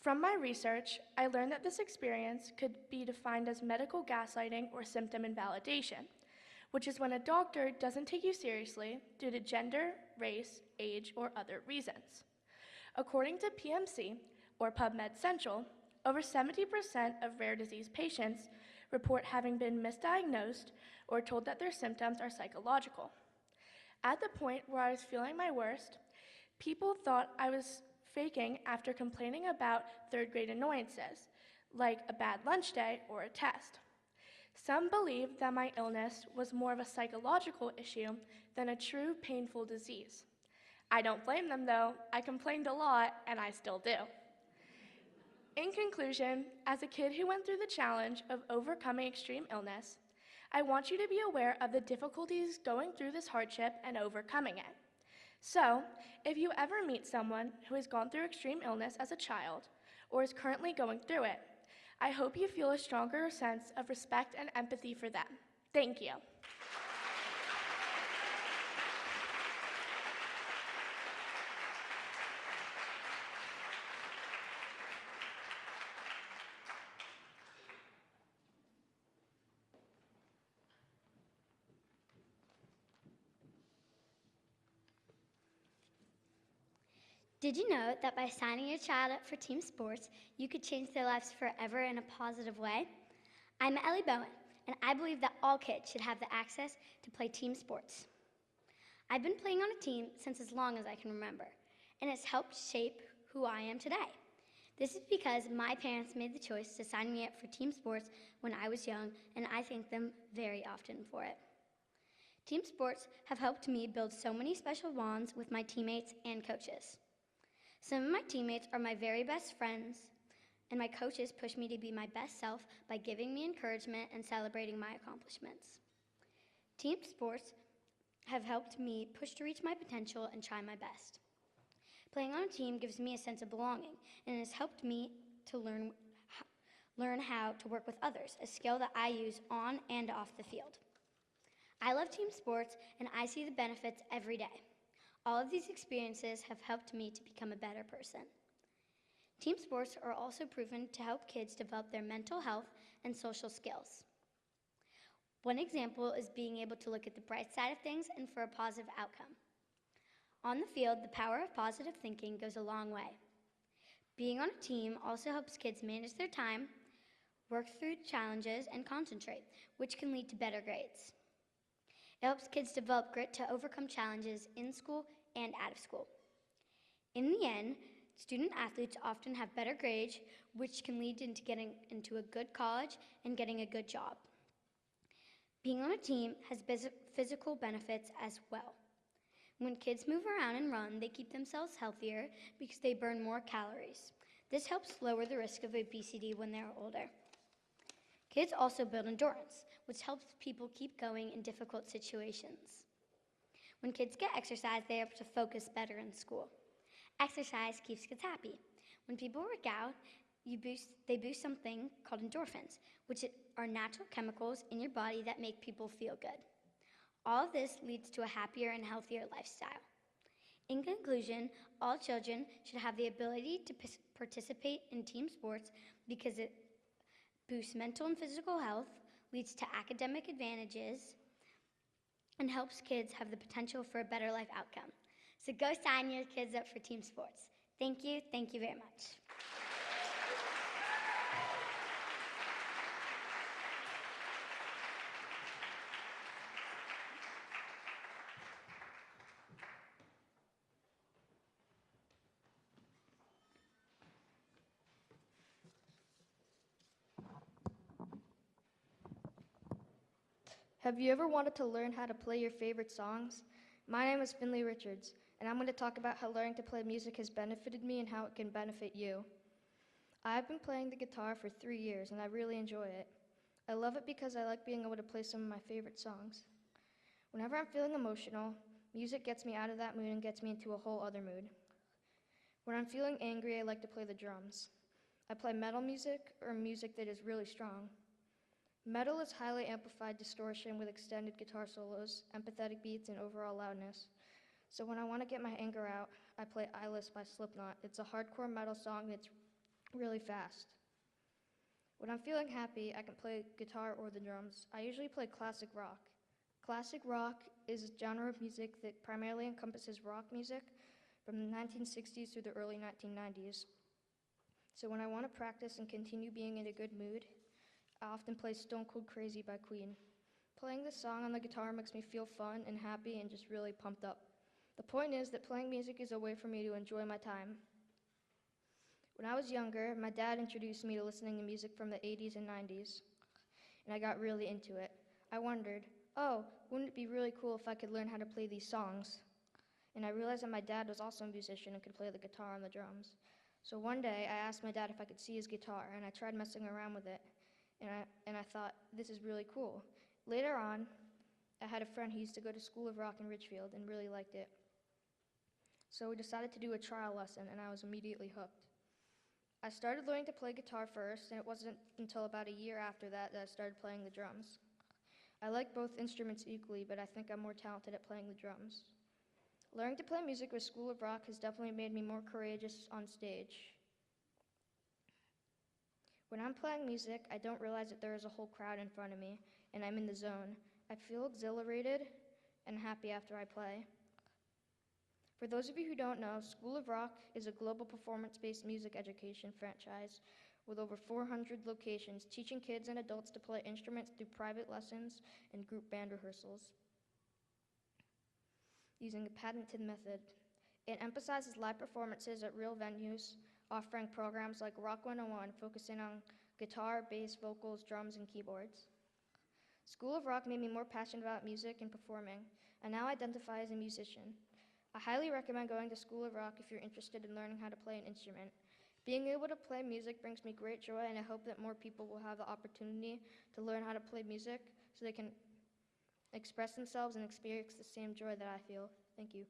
From my research, I learned that this experience could be defined as medical gaslighting or symptom invalidation, which is when a doctor doesn't take you seriously due to gender, race, age, or other reasons. According to PMC, or PubMed Central, over 70% of rare disease patients report having been misdiagnosed or told that their symptoms are psychological. At the point where I was feeling my worst, people thought I was faking after complaining about 3rd grade annoyances, like a bad lunch day or a test. Some believed that my illness was more of a psychological issue than a true painful disease. I don't blame them though. I complained a lot, and I still do. In conclusion, as a kid who went through the challenge of overcoming extreme illness, I want you to be aware of the difficulties going through this hardship and overcoming it. So, if you ever meet someone who has gone through extreme illness as a child or is currently going through it, I hope you feel a stronger sense of respect and empathy for them. Thank you. Did you know that by signing your child up for team sports, you could change their lives forever in a positive way? I'm Ellie Bowen, and I believe that all kids should have the access to play team sports. I've been playing on a team since as long as I can remember, and it's helped shape who I am today. This is because my parents made the choice to sign me up for team sports when I was young, and I thank them very often for it. Team sports have helped me build so many special bonds with my teammates and coaches. Some of my teammates are my very best friends, and my coaches push me to be my best self by giving me encouragement and celebrating my accomplishments. Team sports have helped me push to reach my potential and try my best. Playing on a team gives me a sense of belonging, and it has helped me to learn how to work with others, a skill that I use on and off the field. I love team sports, and I see the benefits every day. All of these experiences have helped me to become a better person. Team sports are also proven to help kids develop their mental health and social skills. One example is being able to look at the bright side of things and for a positive outcome. On the field, the power of positive thinking goes a long way. Being on a team also helps kids manage their time, work through challenges, and concentrate, which can lead to better grades. It helps kids develop grit to overcome challenges in school and out of school. In the end, student athletes often have better grades, which can lead into getting into a good college and getting a good job. Being on a team has physical benefits as well. When kids move around and run, they keep themselves healthier because they burn more calories. This helps lower the risk of obesity when they're older. Kids also build endurance, which helps people keep going in difficult situations. When kids get exercise, they're able to focus better in school. Exercise keeps kids happy. When people work out, they boost something called endorphins, which are natural chemicals in your body that make people feel good. All of this leads to a happier and healthier lifestyle. In conclusion, all children should have the ability to participate in team sports because it boosts mental and physical health, leads to academic advantages, and helps kids have the potential for a better life outcome. So go sign your kids up for team sports. Thank you very much. Have you ever wanted to learn how to play your favorite songs? My name is Finley Richards, and I'm going to talk about how learning to play music has benefited me and how it can benefit you. I've been playing the guitar for 3 years, and I really enjoy it. I love it because I like being able to play some of my favorite songs. Whenever I'm feeling emotional, music gets me out of that mood and gets me into a whole other mood. When I'm feeling angry, I like to play the drums. I play metal music or music that is really strong. Metal is highly amplified distortion with extended guitar solos, empathetic beats, and overall loudness. So when I want to get my anger out, I play Eyeless by Slipknot. It's a hardcore metal song that's really fast. When I'm feeling happy, I can play guitar or the drums. I usually play classic rock. Classic rock is a genre of music that primarily encompasses rock music from the 1960s through the early 1990s. So when I want to practice and continue being in a good mood, I often play Stone Cold Crazy by Queen. Playing this song on the guitar makes me feel fun and happy and just really pumped up. The point is that playing music is a way for me to enjoy my time. When I was younger, my dad introduced me to listening to music from the 80s and 90s, and I got really into it. I wondered, wouldn't it be really cool if I could learn how to play these songs? And I realized that my dad was also a musician and could play the guitar and the drums. So one day, I asked my dad if I could see his guitar, and I tried messing around with it. And I thought, this is really cool. Later on, I had a friend who used to go to School of Rock in Richfield and really liked it. So we decided to do a trial lesson, and I was immediately hooked. I started learning to play guitar first, and it wasn't until about a year after that I started playing the drums. I like both instruments equally, but I think I'm more talented at playing the drums. Learning to play music with School of Rock has definitely made me more courageous on stage. When I'm playing music, I don't realize that there is a whole crowd in front of me, and I'm in the zone. I feel exhilarated and happy after I play. For those of you who don't know, School of Rock is a global performance-based music education franchise with over 400 locations, teaching kids and adults to play instruments through private lessons and group band rehearsals using a patented method. It emphasizes live performances at real venues, offering programs like Rock 101, focusing on guitar, bass, vocals, drums, and keyboards. School of Rock made me more passionate about music and performing, and now identify as a musician. I highly recommend going to School of Rock if you're interested in learning how to play an instrument. Being able to play music brings me great joy, and I hope that more people will have the opportunity to learn how to play music so they can express themselves and experience the same joy that I feel. Thank you.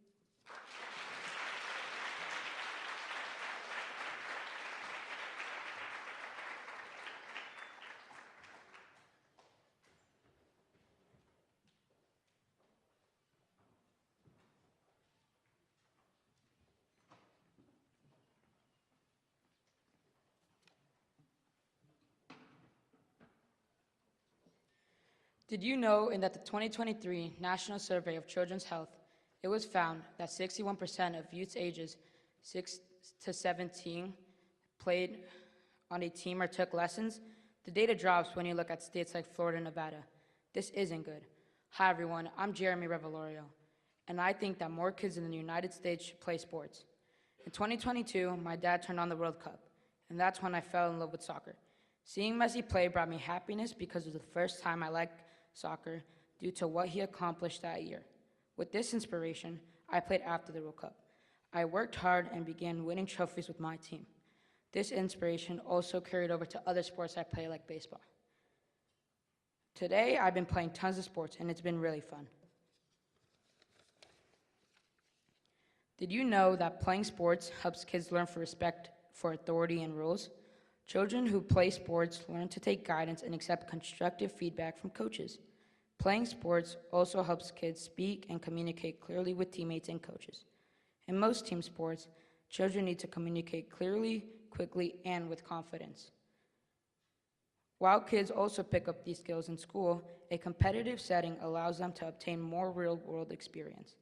Did you know in that the 2023 National Survey of Children's Health, it was found that 61% of youth ages 6 to 17 played on a team or took lessons? The data drops when you look at states like Florida and Nevada. This isn't good. Hi everyone, I'm Jeremy Revolorio, and I think that more kids in the United States should play sports. In 2022, my dad turned on the World Cup, and that's when I fell in love with soccer. Seeing Messi play brought me happiness because it was the first time I liked soccer due to what he accomplished that year. With this inspiration, I played after the World Cup. I worked hard and began winning trophies with my team. This inspiration also carried over to other sports I play like baseball. Today, I've been playing tons of sports and it's been really fun. Did you know that playing sports helps kids learn for respect for authority and rules? Children who play sports learn to take guidance and accept constructive feedback from coaches. Playing sports also helps kids speak and communicate clearly with teammates and coaches. In most team sports, children need to communicate clearly, quickly, and with confidence. While kids also pick up these skills in school, a competitive setting allows them to obtain more real-world experience.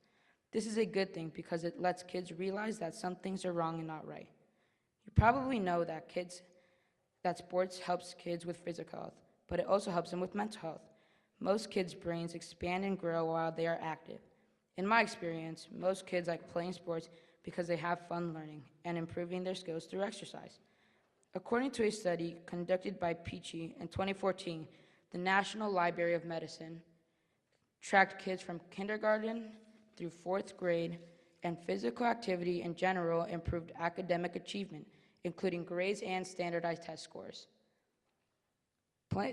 This is a good thing because it lets kids realize that some things are wrong and not right. You probably know that sports helps kids with physical health, but it also helps them with mental health. Most kids' brains expand and grow while they are active. In my experience, most kids like playing sports because they have fun learning and improving their skills through exercise. According to a study conducted by Peachy in 2014, the National Library of Medicine tracked kids from kindergarten through 4th grade, and physical activity in general improved academic achievement, including grades and standardized test scores.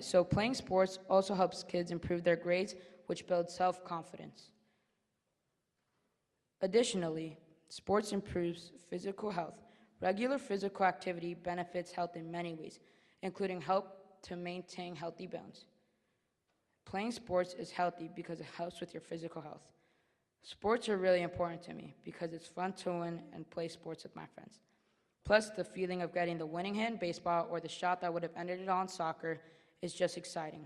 So playing sports also helps kids improve their grades, which builds self-confidence. Additionally, sports improves physical health. Regular physical activity benefits health in many ways, including help to maintain healthy bones. Playing sports is healthy because it helps with your physical health. Sports are really important to me because it's fun to win and play sports with my friends. Plus, the feeling of getting the winning hit in baseball or the shot that would have ended it all in soccer is just exciting.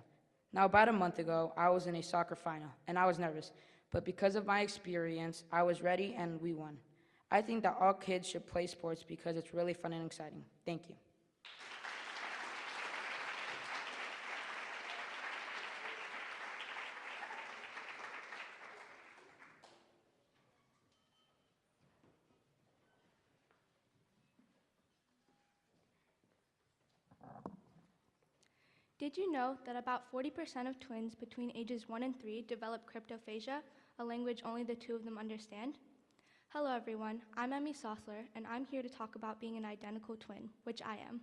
Now, about a month ago, I was in a soccer final, and I was nervous, but because of my experience, I was ready and we won. I think that all kids should play sports because it's really fun and exciting. Thank you. Did you know that about 40% of twins between ages 1 and 3 develop cryptophagia, a language only the two of them understand? Hello everyone, I'm Emmy Sossler, and I'm here to talk about being an identical twin, which I am.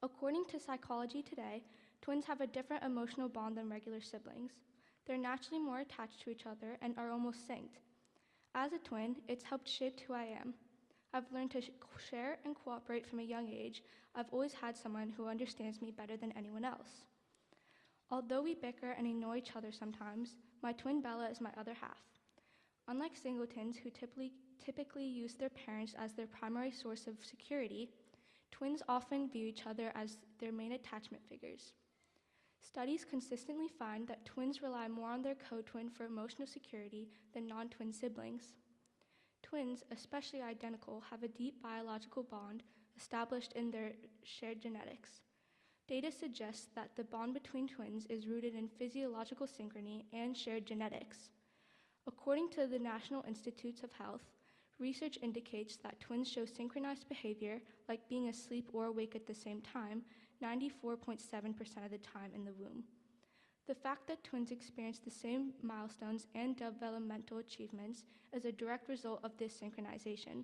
According to Psychology Today, twins have a different emotional bond than regular siblings. They're naturally more attached to each other and are almost synced. As a twin, it's helped shape who I am. I've learned to share and cooperate from a young age. I've always had someone who understands me better than anyone else. Although we bicker and annoy each other sometimes, my twin Bella is my other half. Unlike singletons who typically use their parents as their primary source of security, twins often view each other as their main attachment figures. Studies consistently find that twins rely more on their co-twin for emotional security than non-twin siblings. Twins, especially identical, have a deep biological bond established in their shared genetics. Data suggests that the bond between twins is rooted in physiological synchrony and shared genetics. According to the National Institutes of Health, research indicates that twins show synchronized behavior, like being asleep or awake at the same time, 94.7% of the time in the womb. The fact that twins experience the same milestones and developmental achievements is a direct result of this synchronization.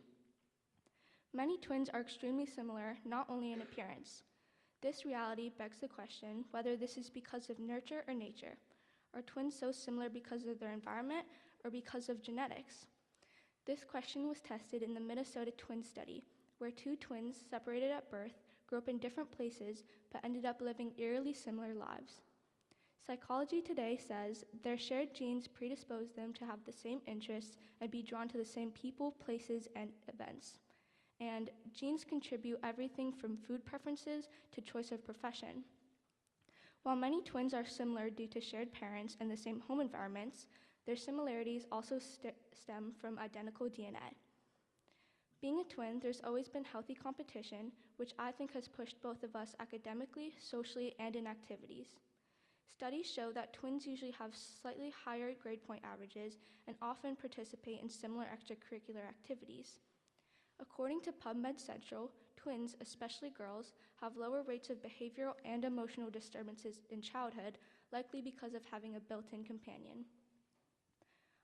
Many twins are extremely similar, not only in appearance. This reality begs the question whether this is because of nurture or nature. Are twins so similar because of their environment or because of genetics? This question was tested in the Minnesota twin study, where two twins separated at birth grew up in different places but ended up living eerily similar lives. Psychology Today says their shared genes predispose them to have the same interests and be drawn to the same people, places, and events. And genes contribute everything from food preferences to choice of profession. While many twins are similar due to shared parents and the same home environments, their similarities also stem from identical DNA. Being a twin, there's always been healthy competition, which I think has pushed both of us academically, socially, and in activities. Studies show that twins usually have slightly higher grade point averages and often participate in similar extracurricular activities. According to PubMed Central, twins, especially girls, have lower rates of behavioral and emotional disturbances in childhood, likely because of having a built-in companion.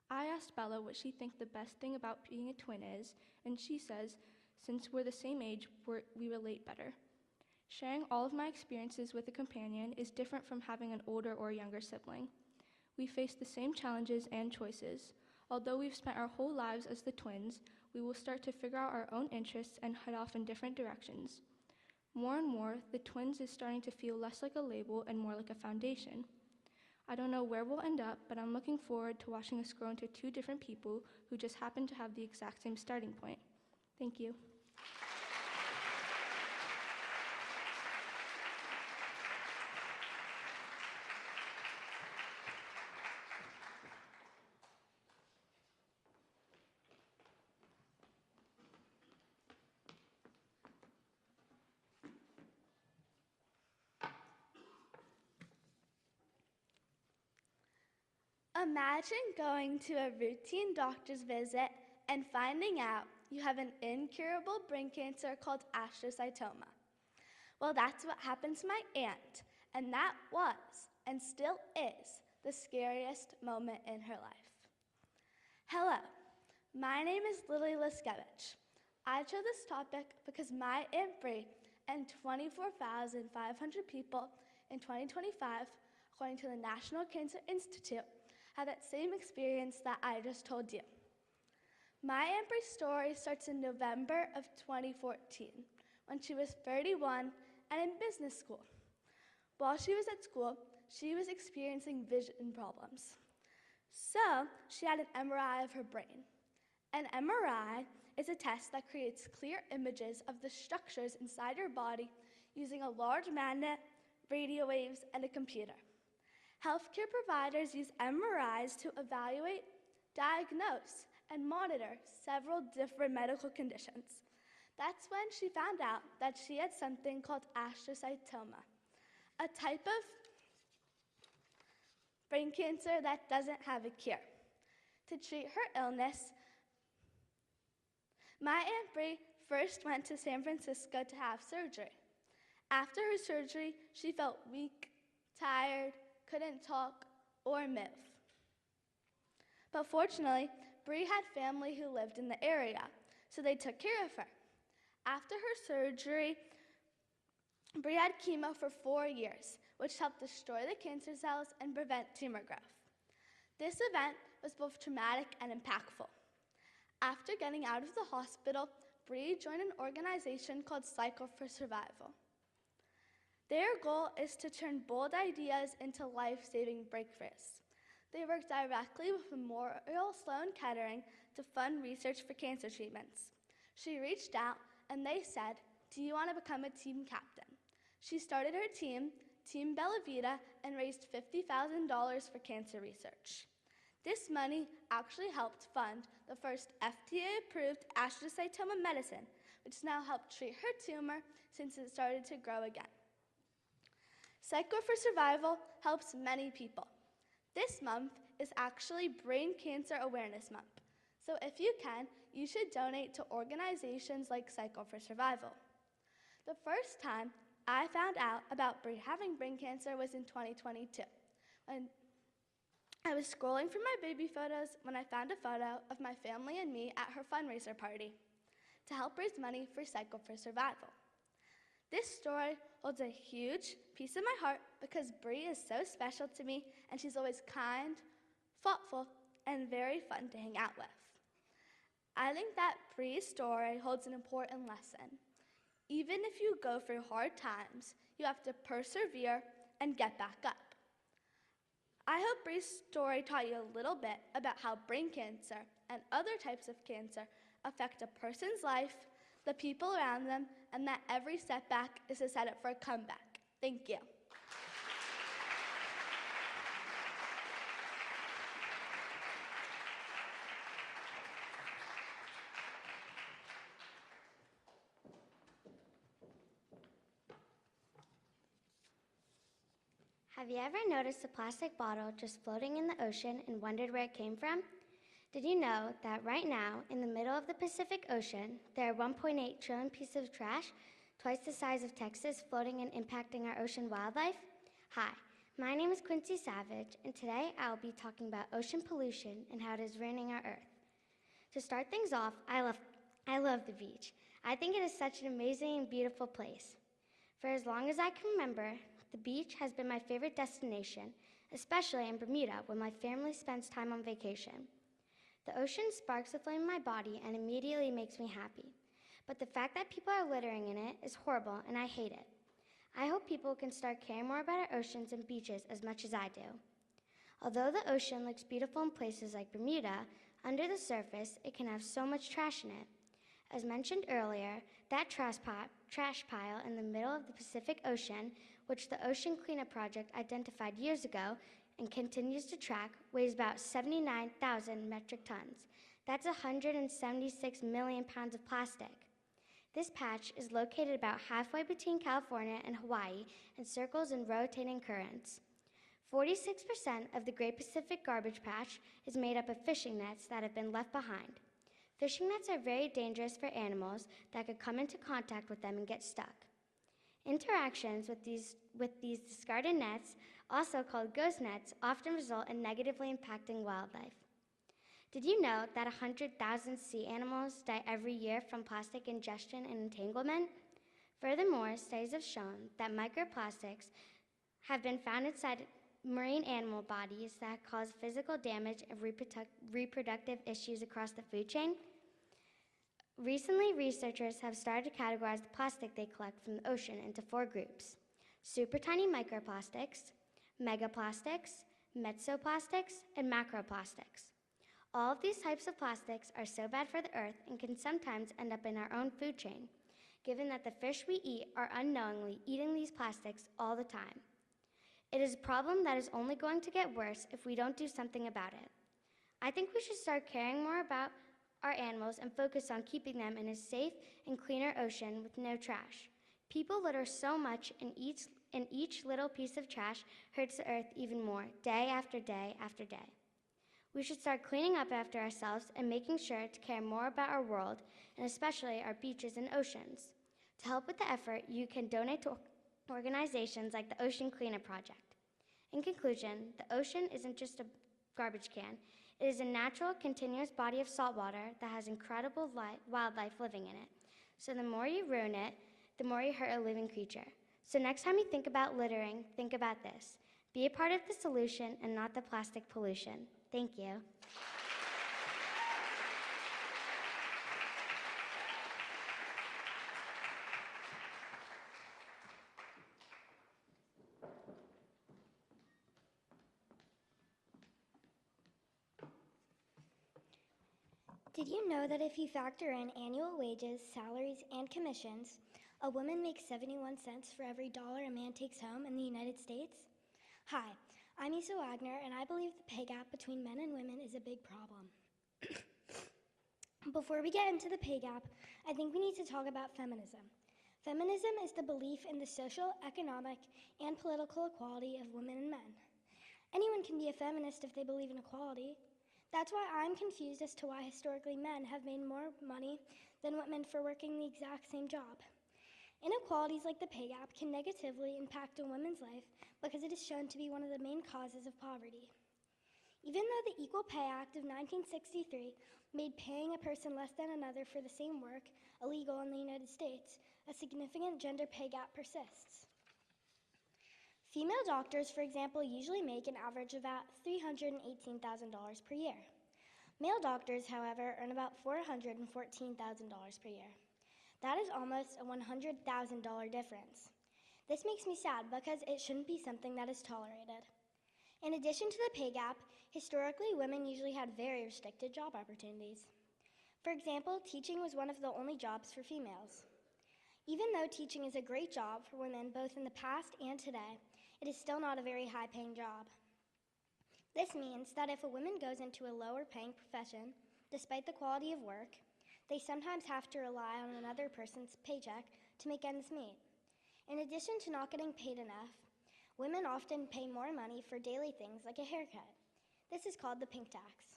I asked Bella what she thinks the best thing about being a twin is, and she says, since we're the same age, we relate better. Sharing all of my experiences with a companion is different from having an older or younger sibling. We face the same challenges and choices. Although we've spent our whole lives as the twins, we will start to figure out our own interests and head off in different directions. More and more, the twins is starting to feel less like a label and more like a foundation. I don't know where we'll end up, but I'm looking forward to watching us grow into two different people who just happen to have the exact same starting point. Thank you. Imagine going to a routine doctor's visit and finding out you have an incurable brain cancer called astrocytoma. Well, that's what happened to my aunt, and that was, and still is, the scariest moment in her life. Hello, my name is Lily Liskevich. I chose this topic because my Aunt Bree and 24,500 people in 2025, according to the National Cancer Institute, had that same experience that I just told you. My Aunt Bree's story starts in November of 2014, when she was 31 and in business school. While she was at school, she was experiencing vision problems. So she had an MRI of her brain. An MRI is a test that creates clear images of the structures inside your body using a large magnet, radio waves, and a computer. Healthcare providers use MRIs to evaluate, diagnose, and monitor several different medical conditions. That's when she found out that she had something called astrocytoma, a type of brain cancer that doesn't have a cure. To treat her illness, my Aunt Bree first went to San Francisco to have surgery. After her surgery, she felt weak, tired, couldn't talk or move. But fortunately, Bree had family who lived in the area, so they took care of her. After her surgery, Bree had chemo for 4 years, which helped destroy the cancer cells and prevent tumor growth. This event was both traumatic and impactful. After getting out of the hospital, Bree joined an organization called Cycle for Survival. Their goal is to turn bold ideas into life-saving breakthroughs. They work directly with Memorial Sloan Kettering to fund research for cancer treatments. She reached out and they said, "Do you want to become a team captain?" She started her team, Team Bella Vita, and raised $50,000 for cancer research. This money actually helped fund the first FDA-approved astrocytoma medicine, which now helped treat her tumor since it started to grow again. Cycle for Survival helps many people. This month is actually Brain Cancer Awareness Month, so if you can, you should donate to organizations like Cycle for Survival. The first time I found out about having brain cancer was in 2022, when I was scrolling through my baby photos when I found a photo of my family and me at her fundraiser party to help raise money for Cycle for Survival. This story holds a huge piece of my heart because Bree is so special to me, and she's always kind, thoughtful, and very fun to hang out with. I think that Bree's story holds an important lesson. Even if you go through hard times, you have to persevere and get back up. I hope Bree's story taught you a little bit about how brain cancer and other types of cancer affect a person's life, the people around them, and that every setback is a setup for a comeback. Thank you. Have you ever noticed a plastic bottle just floating in the ocean and wondered where it came from? Did you know that right now, in the middle of the Pacific Ocean, there are 1.8 trillion pieces of trash, twice the size of Texas, floating and impacting our ocean wildlife? Hi, my name is Quincy Savage, and today I will be talking about ocean pollution and how it is ruining our Earth. To start things off, I love the beach. I think it is such an amazing and beautiful place. For as long as I can remember, the beach has been my favorite destination, especially in Bermuda when my family spends time on vacation. The ocean sparks the flame in my body and immediately makes me happy. But the fact that people are littering in it is horrible, and I hate it. I hope people can start caring more about our oceans and beaches as much as I do. Although the ocean looks beautiful in places like Bermuda, under the surface, it can have so much trash in it. As mentioned earlier, that trash pile in the middle of the Pacific Ocean, which the Ocean Cleanup Project identified years ago and continues to track, weighs about 79,000 metric tons. That's 176 million pounds of plastic. This patch is located about halfway between California and Hawaii and circles in rotating currents. 46% of the Great Pacific Garbage Patch is made up of fishing nets that have been left behind. Fishing nets are very dangerous for animals that could come into contact with them and get stuck. Interactions with these discarded nets, also called ghost nets, often result in negatively impacting wildlife. Did you know that 100,000 sea animals die every year from plastic ingestion and entanglement? Furthermore, studies have shown that microplastics have been found inside marine animal bodies that cause physical damage and reproductive issues across the food chain. Recently, researchers have started to categorize the plastic they collect from the ocean into 4 groups: super tiny microplastics, megaplastics, mesoplastics, and macroplastics. All of these types of plastics are so bad for the earth and can sometimes end up in our own food chain, given that the fish we eat are unknowingly eating these plastics all the time. It is a problem that is only going to get worse if we don't do something about it. I think we should start caring more about our animals and focus on keeping them in a safe and cleaner ocean with no trash. People litter so much, and each little piece of trash hurts the earth even more, day after day after day. We should start cleaning up after ourselves and making sure to care more about our world, and especially our beaches and oceans. To help with the effort, you can donate to organizations like the Ocean Cleanup Project. In conclusion, the ocean isn't just a garbage can. It is a natural, continuous body of salt water that has incredible wildlife living in it. So the more you ruin it, the more you hurt a living creature. So next time you think about littering, think about this. Be a part of the solution and not the plastic pollution. Thank you. Did you know that if you factor in annual wages, salaries, and commissions, a woman makes 71 cents for every dollar a man takes home in the United States? Hi, I'm Isa Wagner, and I believe the pay gap between men and women is a big problem. Before we get into the pay gap, I think we need to talk about feminism. Feminism is the belief in the social, economic, and political equality of women and men. Anyone can be a feminist if they believe in equality. That's why I'm confused as to why historically men have made more money than women for working the exact same job. Inequalities like the pay gap can negatively impact a woman's life because it is shown to be one of the main causes of poverty. Even though the Equal Pay Act of 1963 made paying a person less than another for the same work illegal in the United States, a significant gender pay gap persists. Female doctors, for example, usually make an average of about $318,000 per year. Male doctors, however, earn about $414,000 per year. That is almost a $100,000 difference. This makes me sad because it shouldn't be something that is tolerated. In addition to the pay gap, historically women usually had very restricted job opportunities. For example, teaching was one of the only jobs for females. Even though teaching is a great job for women both in the past and today, it is still not a very high-paying job. This means that if a woman goes into a lower-paying profession, despite the quality of work, they sometimes have to rely on another person's paycheck to make ends meet. In addition to not getting paid enough, women often pay more money for daily things like a haircut. This is called the pink tax.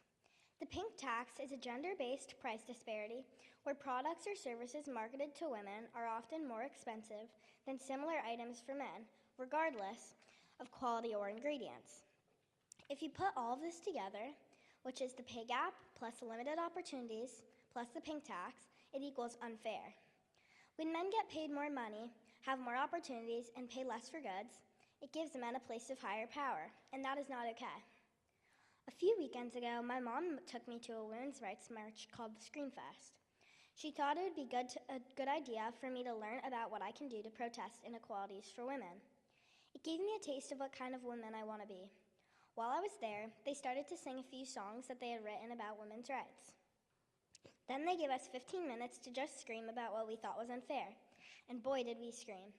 The pink tax is a gender-based price disparity where products or services marketed to women are often more expensive than similar items for men, regardless of quality or ingredients. If you put all of this together, which is the pay gap plus limited opportunities plus the pink tax, it equals unfair. When men get paid more money, have more opportunities, and pay less for goods, it gives men a place of higher power, and that is not okay. A few weekends ago, my mom took me to a women's rights march called the Screamfest. She thought it would be a good idea for me to learn about what I can do to protest inequalities for women. It gave me a taste of what kind of woman I want to be. While I was there, they started to sing a few songs that they had written about women's rights. Then they gave us 15 minutes to just scream about what we thought was unfair. And boy, did we scream.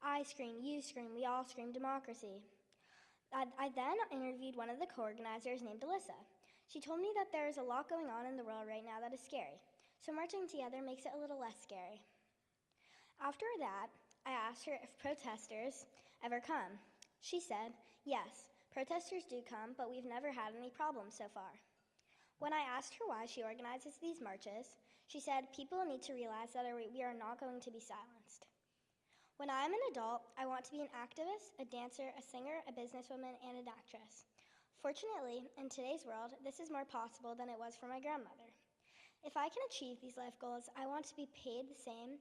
I scream, you scream, we all scream democracy. I then interviewed one of the co-organizers named Alyssa. She told me that there is a lot going on in the world right now that is scary, so marching together makes it a little less scary. After that, I asked her if protesters ever come. She said, yes, protesters do come, but we've never had any problems so far. When I asked her why she organizes these marches, she said people need to realize that we are not going to be silenced. When I'm an adult, I want to be an activist, a dancer, a singer, a businesswoman, and an actress. Fortunately, in today's world, this is more possible than it was for my grandmother. If I can achieve these life goals, I want to be paid the same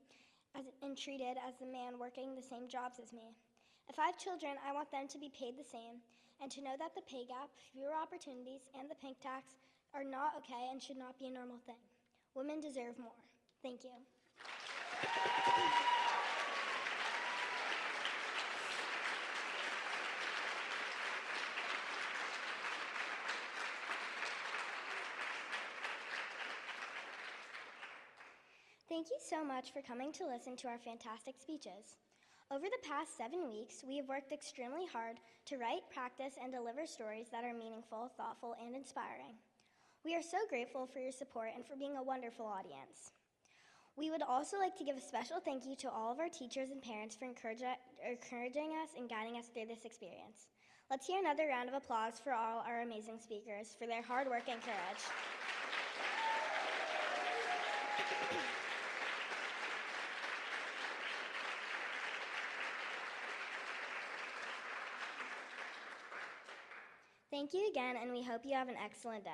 and treated as the man working the same jobs as me. If I have children, I want them to be paid the same and to know that the pay gap, fewer opportunities, and the pink tax are not okay and should not be a normal thing. Women deserve more. Thank you. Thank you so much for coming to listen to our fantastic speeches. Over the past 7 weeks, we have worked extremely hard to write, practice, and deliver stories that are meaningful, thoughtful, and inspiring. We are so grateful for your support and for being a wonderful audience. We would also like to give a special thank you to all of our teachers and parents for encouraging us and guiding us through this experience. Let's hear another round of applause for all our amazing speakers for their hard work and courage. Thank you again, and we hope you have an excellent day.